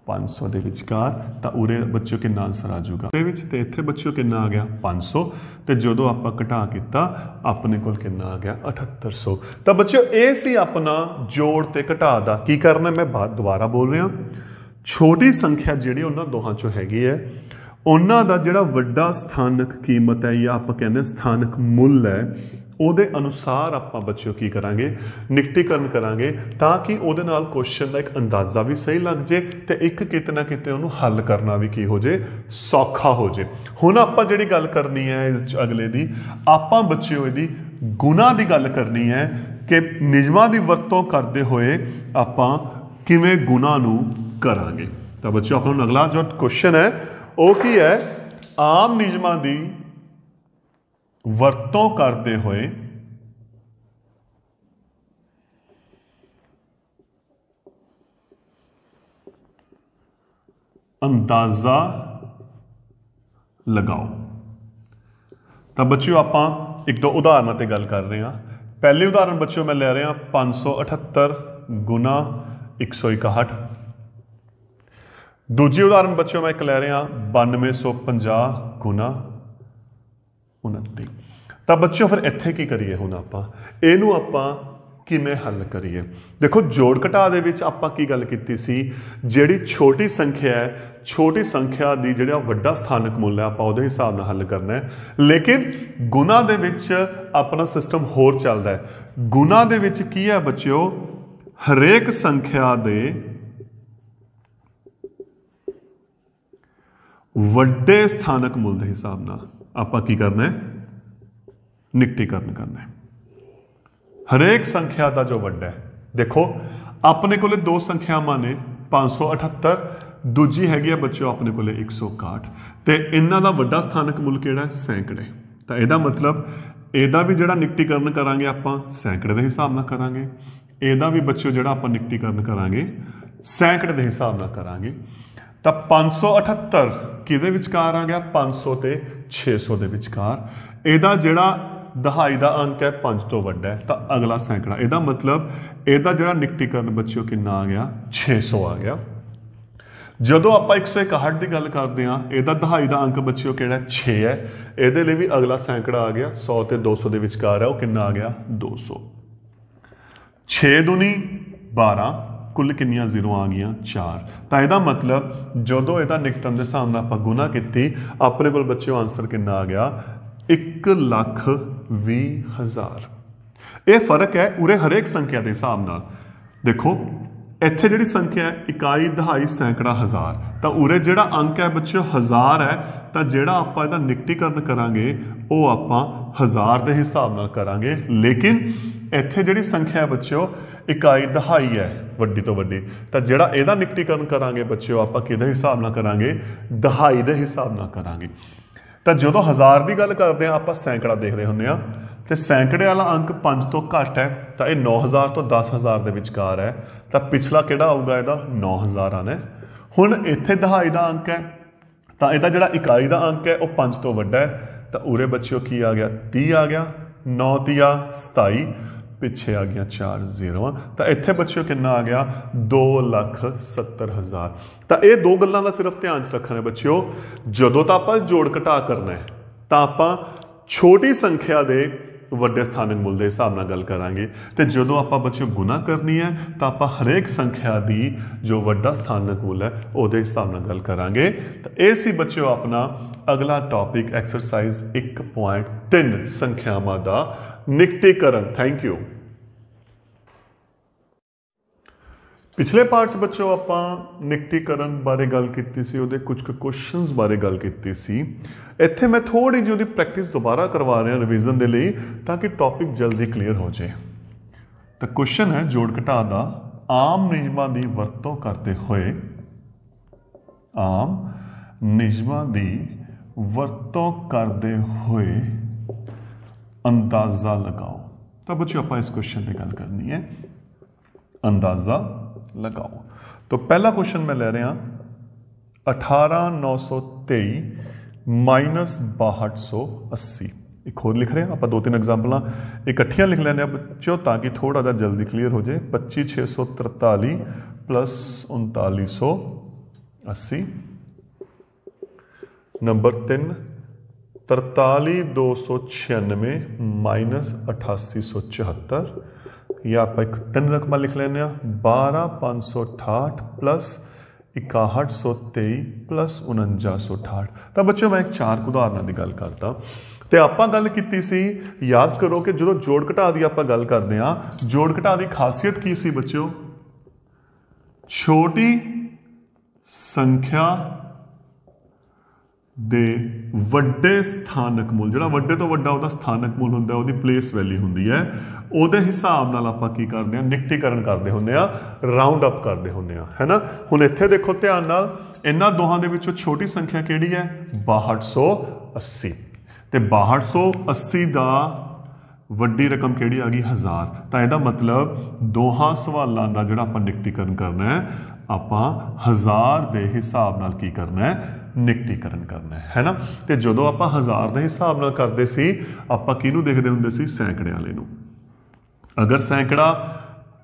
500 ਦੇ ਵਿਚਕਾਰ। ਤਾਂ ਉਰੇ ਬੱਚਿਓ ਕਿੰਨਾ ਆਨਸਰ ਆ ਜਾਊਗਾ ਦੇ ਵਿੱਚ, ਤੇ ਇੱਥੇ ਬੱਚਿਓ ਕਿੰਨਾ ਆ ਗਿਆ 500 ਤੇ ਜਦੋਂ ਆਪਾਂ ਘਟਾ ਕੀਤਾ ਆਪਣੇ ਕੋਲ ਕਿੰਨਾ ਆ ਗਿਆ 7800। ਤਾਂ ਬੱਚਿਓ ਇਹ ਸੀ ਆਪਣਾ ਜੋੜ ਤੇ ਘਟਾ ਦਾ। ਕੀ ਕਰਨਾ ਮੈਂ ਦੁਬਾਰਾ ਬੋਲ ਰਿਹਾ, ਛੋਟੀ ਸੰਖਿਆ ਜਿਹੜੀ ਉਹਨਾਂ ਦੋਹਾਂ ਚੋਂ ਹੈਗੀ ਹੈ ਉਹਨਾਂ ਦਾ ਜਿਹੜਾ ਵੱਡਾ ਸਥਾਨਕ ਕੀਮਤ ਹੈ ਜਾਂ ਆਪਾਂ ਕਹਿੰਦੇ ਸਥਾਨਕ ਮੁੱਲ ਹੈ ਉਹਦੇ ਅਨੁਸਾਰ ਆਪਾਂ ਬੱਚਿਓ ਕੀ ਕਰਾਂਗੇ ਨਿਕਟੀਕਰਨ ਕਰਾਂਗੇ, ਤਾਂ ਕਿ ਉਹਦੇ ਨਾਲ ਕੁਐਸਚਨ ਦਾ ਇੱਕ ਅੰਦਾਜ਼ਾ ਵੀ ਸਹੀ ਲੱਗ ਜੇ ਤੇ ਇੱਕ ਕਿਤੇ ਨਾ ਕਿਤੇ ਉਹਨੂੰ ਹੱਲ ਕਰਨਾ ਵੀ ਕੀ ਹੋ ਜੇ ਸੌਖਾ ਹੋ ਜੇ। ਹੁਣ ਆਪਾਂ ਜਿਹੜੀ ਗੱਲ ਕਰਨੀ ਹੈ ਇਸ ਅਗਲੇ ਦੀ, ਆਪਾਂ ਬੱਚਿਓ ਇਹਦੀ ਗੁਣਾ ਦੀ ਗੱਲ ਕਰਨੀ ਹੈ ਕਿ ਨਿਯਮਾਂ ਦੀ ਵਰਤੋਂ ਕਰਦੇ ਹੋਏ ਆਪਾਂ ਕਿਵੇਂ ਗੁਣਾ ਨੂੰ ਕਰਾਂਗੇ। ਤਾਂ ਬੱਚਿਓ ਆਪਣਾ ਅਗਲਾ ਜੋ ਕੁਐਸਚਨ ਹੈ ਉਹ ਕੀ ਹੈ, ਆਮ ਨਿਯਮਾਂ ਦੀ ਵਰਤੋਂ ਕਰਦੇ ਹੋਏ ਅੰਦਾਜ਼ਾ ਲਗਾਓ। ਤਾਂ ਬੱਚਿਓ ਆਪਾਂ ਇੱਕ ਦੋ ਉਦਾਹਰਨਾਂ ਤੇ ਗੱਲ ਕਰ ਰਹੇ ਹਾਂ। ਪਹਿਲੀ ਉਦਾਹਰਨ ਬੱਚਿਓ ਮੈਂ ਲੈ ਰਿਹਾ 578 ਗੁਣਾ 161। ਦੂਜੀ ਉਦਾਹਰਨ ਬੱਚਿਓ ਮੈਂ ਇੱਕ ਲੈ ਰਿਹਾ 9250 ਗੁਣਾ 29। ਤਾਂ ਬੱਚਿਓ ਫਿਰ ਇੱਥੇ ਕੀ ਕਰੀਏ, ਹੁਣ ਆਪਾਂ ਇਹਨੂੰ ਆਪਾਂ ਕਿਵੇਂ ਹੱਲ ਕਰੀਏ। ਦੇਖੋ ਜੋੜ ਘਟਾ ਦੇ ਵਿੱਚ ਆਪਾਂ ਕੀ ਗੱਲ ਕੀਤੀ ਸੀ, ਜਿਹੜੀ ਛੋਟੀ ਸੰਖਿਆ ਹੈ ਛੋਟੀ ਸੰਖਿਆ ਦੀ ਜਿਹੜਾ ਵੱਡਾ ਸਥਾਨਕ ਮੁੱਲ ਹੈ ਆਪਾਂ ਉਹਦੇ ਹਿਸਾਬ ਨਾਲ ਹੱਲ ਕਰਨਾ ਹੈ। ਲੇਕਿਨ ਗੁਣਾ ਦੇ ਵਿੱਚ ਆਪਣਾ ਸਿਸਟਮ ਹੋਰ ਚੱਲਦਾ ਹੈ। ਗੁਣਾ ਦੇ ਵਿੱਚ ਕੀ ਹੈ ਬੱਚਿਓ, ਹਰੇਕ ਸੰਖਿਆ ਦੇ ਵੱਡੇ ਸਥਾਨਕ ਮੁੱਲ ਦੇ ਹਿਸਾਬ ਨਾਲ ਆਪਾਂ ਕੀ ਕਰਨਾ ਹੈ ਨਿਕਟੀਕਰਨ ਕਰਨਾ ਹੈ। ਹਰੇਕ ਸੰਖਿਆ ਦਾ ਜੋ ਵੱਡਾ ਹੈ, ਦੇਖੋ ਆਪਣੇ ਕੋਲੇ ਦੋ ਸੰਖਿਆਵਾਂ ਨੇ 578, ਦੂਜੀ ਹੈਗੀ ਹੈ ਬੱਚਿਓ ਆਪਣੇ ਕੋਲੇ 161 ਤੇ ਇਹਨਾਂ ਦਾ ਵੱਡਾ ਸਥਾਨਕ ਮੁੱਲ ਕਿਹੜਾ ਹੈ ਸੈਂਕੜੇ। ਤਾਂ ਇਹਦਾ ਮਤਲਬ ਇਹਦਾ ਵੀ ਜਿਹੜਾ ਨਿਕਟੀਕਰਨ ਕਰਾਂਗੇ ਆਪਾਂ ਸੈਂਕੜੇ ਦੇ ਹਿਸਾਬ ਨਾਲ ਕਰਾਂਗੇ, ਇਹਦਾ ਵੀ ਬੱਚਿਓ ਜਿਹੜਾ ਆਪਾਂ ਨਿਕਟੀਕਰਨ ਕਰਾਂਗੇ ਸੈਂਕੜੇ ਦੇ ਹਿਸਾਬ ਨਾਲ ਕਰਾਂਗੇ। ਤਾਂ 578 ਕਿਹਦੇ ਵਿਚਕਾਰ ਆ ਗਿਆ? 500 ਤੇ 600 ਦੇ ਵਿਚਕਾਰ। ਇਹਦਾ ਜਿਹੜਾ ਦਹਾਈ ਦਾ ਅੰਕ ਹੈ 5 ਤੋਂ ਵੱਡਾ ਹੈ ਤਾਂ ਅਗਲਾ ਸੈਂਕੜਾ। ਇਹਦਾ ਮਤਲਬ ਇਹਦਾ ਜਿਹੜਾ ਨਿਕਟੀਕਰਨ ਬੱਚਿਓ ਕਿੰਨਾ ਆ ਗਿਆ? 600 ਆ ਗਿਆ। ਜਦੋਂ ਆਪਾਂ 161 ਦੀ ਗੱਲ ਕਰਦੇ ਹਾਂ, ਇਹਦਾ ਦਹਾਈ ਦਾ ਅੰਕ ਬੱਚਿਓ ਕਿਹੜਾ? 6 ਹੈ। ਇਹਦੇ ਲਈ ਵੀ ਅਗਲਾ ਸੈਂਕੜਾ ਆ ਗਿਆ 100 ਤੇ 200 ਦੇ ਵਿਚਕਾਰ ਹੈ, ਉਹ ਕਿੰਨਾ ਆ ਗਿਆ? 200। 6 ਦੂਣੀ 12, ਕੁੱਲ ਕਿੰਨੀਆਂ ਜ਼ੀਰੋ ਆ ਗਈਆਂ? 4। ਤਾਂ ਇਹਦਾ ਮਤਲਬ ਜਦੋਂ ਇਹਦਾ ਨਿਕਟਨ ਦੇ ਹਿਸਾਬ ਨਾਲ ਆਪਾਂ ਗੁਣਾ ਕੀਤੀ, ਆਪਣੇ ਕੋਲ ਬੱਚਿਓ ਆਨਸਰ ਕਿੰਨਾ ਆ ਗਿਆ? 1,20,000। ਇਹ ਫਰਕ ਹੈ ਉਰੇ ਹਰੇਕ ਸੰਖਿਆ ਦੇ ਹਿਸਾਬ ਨਾਲ। ਦੇਖੋ ਇੱਥੇ ਜਿਹੜੀ ਸੰਖਿਆ ਹੈ ਇਕਾਈ, ਦਹਾਈ, ਸੈਂਕੜਾ, ਹਜ਼ਾਰ, ਤਾਂ ਉਰੇ ਜਿਹੜਾ ਅੰਕ ਹੈ ਬੱਚਿਓ 1000 ਹੈ, ਤਾਂ ਜਿਹੜਾ ਆਪਾਂ ਇਹਦਾ ਨਿਕਟੀਕਰਨ ਕਰਾਂਗੇ ਉਹ ਆਪਾਂ 1000 ਦੇ ਹਿਸਾਬ ਨਾਲ ਕਰਾਂਗੇ। ਲੇਕਿਨ ਇੱਥੇ ਜਿਹੜੀ ਸੰਖਿਆ ਹੈ ਬੱਚਿਓ ਇਕਾਈ, ਦਹਾਈ ਹੈ ਵੱਡੀ ਤੋਂ ਵੱਡੀ, ਤਾਂ ਜਿਹੜਾ ਇਹਦਾ ਨਿਕਟੀਕਰਨ ਕਰਾਂਗੇ ਬੱਚਿਓ ਆਪਾਂ ਕਿਹਦੇ ਹਿਸਾਬ ਨਾਲ ਕਰਾਂਗੇ? ਦਹਾਈ ਦੇ ਹਿਸਾਬ ਨਾਲ ਕਰਾਂਗੇ। ਤਾਂ ਜਦੋਂ 1000 ਦੀ ਗੱਲ ਕਰਦੇ ਹਾਂ ਆਪਾਂ ਸੈਂਕੜਾ ਦੇਖਦੇ ਹੁੰਦੇ ਹਾਂ, ਤੇ ਸੈਂਕੜੇ ਵਾਲਾ ਅੰਕ 5 ਤੋਂ ਘੱਟ ਹੈ, ਤਾਂ ਇਹ 9000 ਤੋਂ 10000 ਦੇ ਵਿਚਕਾਰ ਹੈ, ਤਾਂ ਪਿਛਲਾ ਕਿਹੜਾ ਆਊਗਾ? ਇਹਦਾ 9000 ਆਣਾ। ਹੁਣ ਇੱਥੇ ਦਹਾਈ ਦਾ ਅੰਕ ਹੈ, ਤਾਂ ਇਹਦਾ ਜਿਹੜਾ ਇਕਾਈ ਦਾ ਅੰਕ ਹੈ ਉਹ 5 ਤੋਂ ਵੱਡਾ ਹੈ, ਤਾਂ ਉਰੇ ਬੱਚਿਓ ਕੀ ਆ ਗਿਆ? 30 ਆ ਗਿਆ। 9 ਤੀਆ 27, ਪਿੱਛੇ ਆ ਗਿਆ 4 ਜ਼ੀਰੋਆਂ, ਤਾਂ ਇੱਥੇ ਬੱਚਿਓ ਕਿੰਨਾ ਆ ਗਿਆ? 2,70,000। ਤਾਂ ਇਹ ਦੋ ਗੱਲਾਂ ਦਾ ਸਿਰਫ ਧਿਆਨ 'ਚ ਰੱਖਣਾ ਹੈ ਬੱਚਿਓ। ਜਦੋਂ ਤਾਂ ਆਪਾਂ ਜੋੜ ਘਟਾ ਕਰਨਾ ਹੈ ਤਾਂ ਆਪਾਂ ਛੋਟੀ ਸੰਖਿਆ ਦੇ ਵੱਡੇ ਸਥਾਨਕ ਮੁੱਲ ਦੇ ਹਿਸਾਬ ਨਾਲ ਗੱਲ ਕਰਾਂਗੇ, ਤੇ ਜਦੋਂ ਆਪਾਂ ਬੱਚਿਓ ਗੁਣਾ ਕਰਨੀ ਹੈ ਤਾਂ ਆਪਾਂ ਹਰੇਕ ਸੰਖਿਆ ਦੀ ਜੋ ਵੱਡਾ ਸਥਾਨਕ ਮੁੱਲ ਹੈ ਉਹਦੇ ਹਿਸਾਬ ਨਾਲ ਗੱਲ ਕਰਾਂਗੇ। ਤਾਂ ਇਹ ਸੀ ਬੱਚਿਓ ਆਪਣਾ ਅਗਲਾ ਟੌਪਿਕ ਐਕਸਰਸਾਈਜ਼ 1.3 ਸੰਖਿਆਵਾਂ ਦਾ ਨਿਕਟੀਕਰਨ। Thank you. ਪਿਛਲੇ ਪਾਰਟ 'ਚ ਬੱਚਿਓ ਆਪਾਂ ਨਿਕਟੀਕਰਨ ਬਾਰੇ ਗੱਲ ਕੀਤੀ ਸੀ, ਉਹਦੇ ਕੁਝ ਕੁਐਸਚਨਸ ਬਾਰੇ ਗੱਲ ਕੀਤੀ ਸੀ। ਇੱਥੇ ਮੈਂ ਥੋੜੀ ਜਿਹੀ ਉਹਦੀ ਪ੍ਰੈਕਟਿਸ ਦੁਬਾਰਾ ਕਰਵਾ ਰਿਹਾ ਰਿਵੀਜ਼ਨ ਦੇ ਲਈ, ਤਾਂ ਕਿ ਟੌਪਿਕ ਜਲਦੀ ਕਲੀਅਰ ਹੋ ਜਾਏ। ਤਾਂ ਕੁਐਸਚਨ ਹੈ ਜੋੜ ਘਟਾ ਦਾ ਆਮ ਨਿਯਮਾਂ ਦੀ ਵਰਤੋਂ ਕਰਦੇ ਹੋਏ, ਆਮ ਨਿਯਮਾਂ ਦੀ ਵਰਤੋਂ ਕਰਦੇ ਹੋਏ ਅੰਦਾਜ਼ਾ ਲਗਾਓ। ਤਾਂ ਬੱਚਿਓ ਆਪਾਂ ਇਸ ਕੁਐਸਚਨ ਤੇ ਗੱਲ ਕਰਨੀ ਹੈ, ਅੰਦਾਜ਼ਾ लगाओ। तो पहला क्वेश्चन मैं ले रहा 18,923 माइनस 6280। एक होर लिख रहे हैं आप, 2-3 एग्जाम्पल इकट्ठियां लिख लेने बच्चों ताकि थोड़ा सा जल्दी क्लियर हो जाए। 25,643 प्लस 3980। Number 3 43,296 minus 8874। या आप एक 3 रकमा लिख लेने 12,568 प्लस 6123 प्लस 4968। तो बच्चों मैं एक 4 उदाहरणों की गल करता, तो आप गल की सी, याद करो कि जो जोड़ घटा की आप गल करते हैं, जोड़ घटा की खासियत की सी बच्चों? छोटी संख्या ਦੇ ਵੱਡੇ ਸਥਾਨਕ ਮੁੱਲ, ਜਿਹੜਾ ਵੱਡੇ ਤੋਂ ਵੱਡਾ ਉਹਦਾ ਸਥਾਨਕ ਮੁੱਲ ਹੁੰਦਾ, ਉਹਦੀ ਪਲੇਸ ਵੈਲਿਊ ਹੁੰਦੀ ਹੈ, ਉਹਦੇ ਹਿਸਾਬ ਨਾਲ ਆਪਾਂ ਕੀ ਕਰਦੇ ਹਾਂ? ਨਿਕਟੀਕਰਨ ਕਰਦੇ ਹੁੰਦੇ ਆ, ਰਾਉਂਡ ਅਪ ਕਰਦੇ ਹੁੰਦੇ ਆ, ਹੈ ਨਾ। ਹੁਣ ਇੱਥੇ ਦੇਖੋ ਧਿਆਨ ਨਾਲ, ਇਹਨਾਂ ਦੋਹਾਂ ਦੇ ਵਿੱਚੋਂ ਛੋਟੀ ਸੰਖਿਆ ਕਿਹੜੀ ਹੈ? 6280। ਤੇ 6280 ਦਾ ਵੱਡੀ ਰਕਮ ਕਿਹੜੀ ਆ ਗਈ? 1000। ਤਾਂ ਇਹਦਾ ਮਤਲਬ ਦੋਹਾਂ ਸਵਾਲਾਂ ਦਾ ਜਿਹੜਾ ਆਪਾਂ ਨਿਕਟੀਕਰਨ ਕਰਨਾ ਹੈ, ਆਪਾਂ 1000 ਦੇ ਹਿਸਾਬ ਨਾਲ ਕੀ ਕਰਨਾ ਹੈ? ਨਿਕਟੀਕਰਨ ਕਰਨਾ ਹੈ ਨਾ। ਤੇ ਜਦੋਂ ਆਪਾਂ 1000 ਦੇ ਹਿਸਾਬ ਨਾਲ ਕਰਦੇ ਸੀ, ਆਪਾਂ ਕਿਹਨੂੰ ਦੇਖਦੇ ਹੁੰਦੇ ਸੀ? ਸੈਂਕੜੇ ਵਾਲੇ ਨੂੰ। ਅਗਰ ਸੈਂਕੜਾ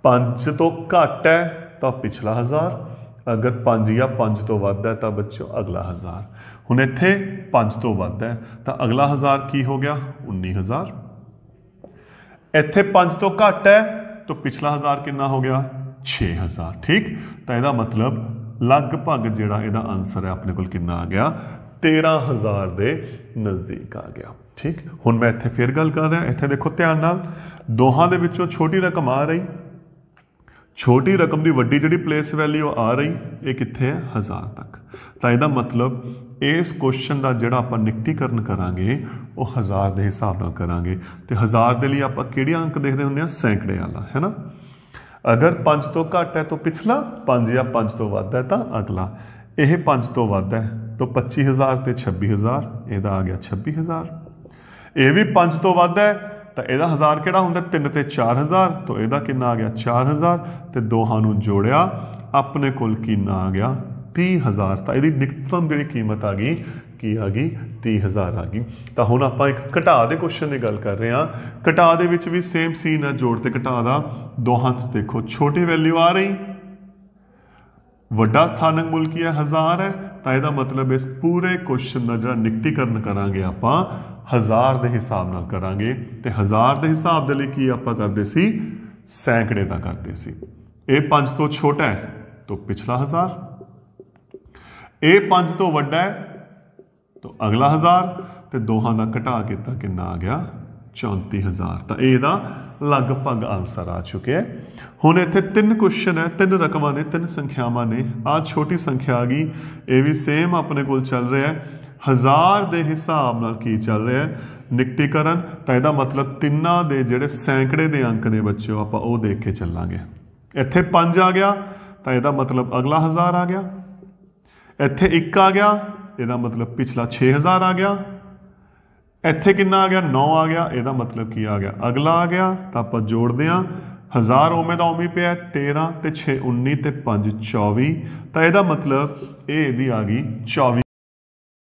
5 ਤੋਂ ਘੱਟ ਹੈ ਤਾਂ ਪਿਛਲਾ 1000, ਅਗਰ 5 ਜਾਂ 5 ਤੋਂ ਵੱਧ ਹੈ ਤਾਂ ਬੱਚਿਓ ਅਗਲਾ 1000। ਹੁਣ ਇੱਥੇ 5 ਤੋਂ ਵੱਧ ਹੈ ਤਾਂ ਅਗਲਾ 1000 ਕੀ ਹੋ ਗਿਆ? 19000। ਇੱਥੇ 5 ਤੋਂ ਘੱਟ ਹੈ ਤਾਂ ਪਿਛਲਾ 1000 ਕਿੰਨਾ ਹੋ ਗਿਆ? 6000। ਠੀਕ, ਤਾਂ ਇਹਦਾ ਮਤਲਬ ਲਗਭਗ ਜਿਹੜਾ ਇਹਦਾ ਆਨਸਰ ਹੈ ਆਪਣੇ ਕੋਲ ਕਿੰਨਾ ਆ ਗਿਆ? 13000 ਦੇ ਨਜ਼ਦੀਕ ਆ ਗਿਆ। ਠੀਕ, ਹੁਣ ਮੈਂ ਇੱਥੇ ਫਿਰ ਗੱਲ ਕਰ ਰਿਹਾ, ਇੱਥੇ ਦੇਖੋ ਧਿਆਨ ਨਾਲ, ਦੋਹਾਂ ਦੇ ਵਿੱਚੋਂ ਛੋਟੀ ਰਕਮ ਆ ਰਹੀ, ਛੋਟੀ ਰਕਮ ਦੀ ਵੱਡੀ ਜਿਹੜੀ ਪਲੇਸ ਵੈਲਿਊ ਆ ਰਹੀ, ਇਹ ਕਿੱਥੇ ਹੈ? 1000 ਤੱਕ। ਤਾਂ ਇਹਦਾ ਮਤਲਬ ਇਸ ਕੁਐਸਚਨ ਦਾ ਜਿਹੜਾ ਆਪਾਂ ਨਿਕਟੀਕਰਨ ਕਰਾਂਗੇ ਉਹ 1000 ਦੇ ਹਿਸਾਬ ਨਾਲ ਕਰਾਂਗੇ। ਤੇ 1000 ਦੇ ਲਈ ਆਪਾਂ ਕਿਹੜੀ ਅੰਕ ਦੇਖਦੇ ਹੁੰਦੇ ਆ? ਸੈਂਕੜੇ ਵਾਲਾ, ਹੈ ਨਾ। अगर 5 तो घट है तो पिछला, 5 या 5 तो वध है तो अगला। यह 5 तो वध है तो 25,000 तो 26,000, यदा आ गया 26,000। यह भी 5 तो वध है तो यदा 1000 किहड़ा हुंदा? 3 ते 4000, तो यदा कितना आ गया? 4000। तो दोहां नूं जोड़िया, अपने कोल कितना आ गया? 30,000। तो यदि निकटतम जी कीमत आ गई की आ गई 30,000 आ गई। तो हुण आपां एक घटा दे क्वेश्चन की गल कर रहे हैं। घटा दे विच भी सेम सीन है, जोड़ ते घटा दा। दोहां च देखो छोटी वैल्यू आ रही, वड्डा स्थानक मुल की है 1000 है। तो यदा मतलब इस पूरे क्वेश्चन का जो निकटीकरण करांगे आपां 1000 के हिसाब नाल करांगे। ते 1000 के हिसाब दे लई की आपां करदे सी, सैकड़े का करते सी। ये 5 तो छोटा है तो पिछला 1000, ये 5 तो वड्डा है तो अगला 1000, तो दोहां का घटा किता कितना आ गया 34,000। तो यदा लगभग आंसर आ चुके हैं। हुण इत्थे 3 क्वेश्चन है, 3 रकमां ने, 3 संख्यावां ने। आ छोटी संख्या आ गई, ये भी सेम अपने कोल चल रहा है 1000 के हिसाब नाल की चल रहा है निकटीकरण। तो यदा मतलब तिन्ना दे जिहड़े सैकड़े के अंक ने बच्चों आपां वो देख के चलांगे। इत्थे 5 आ गया तो यदा मतलब अगला 1000 आ गया। इत्थे 1 आ गया, यदा मतलब पिछला 6000 आ गया। इत्थे कितना आ गया 9 आ गया, यदा मतलब की आ गया अगला आ गया। तो आप जोड़ते हैं 1000 उवें दा उवें पिया 13 ते 6 19 ते 5 24। तो यदा मतलब ये आ गई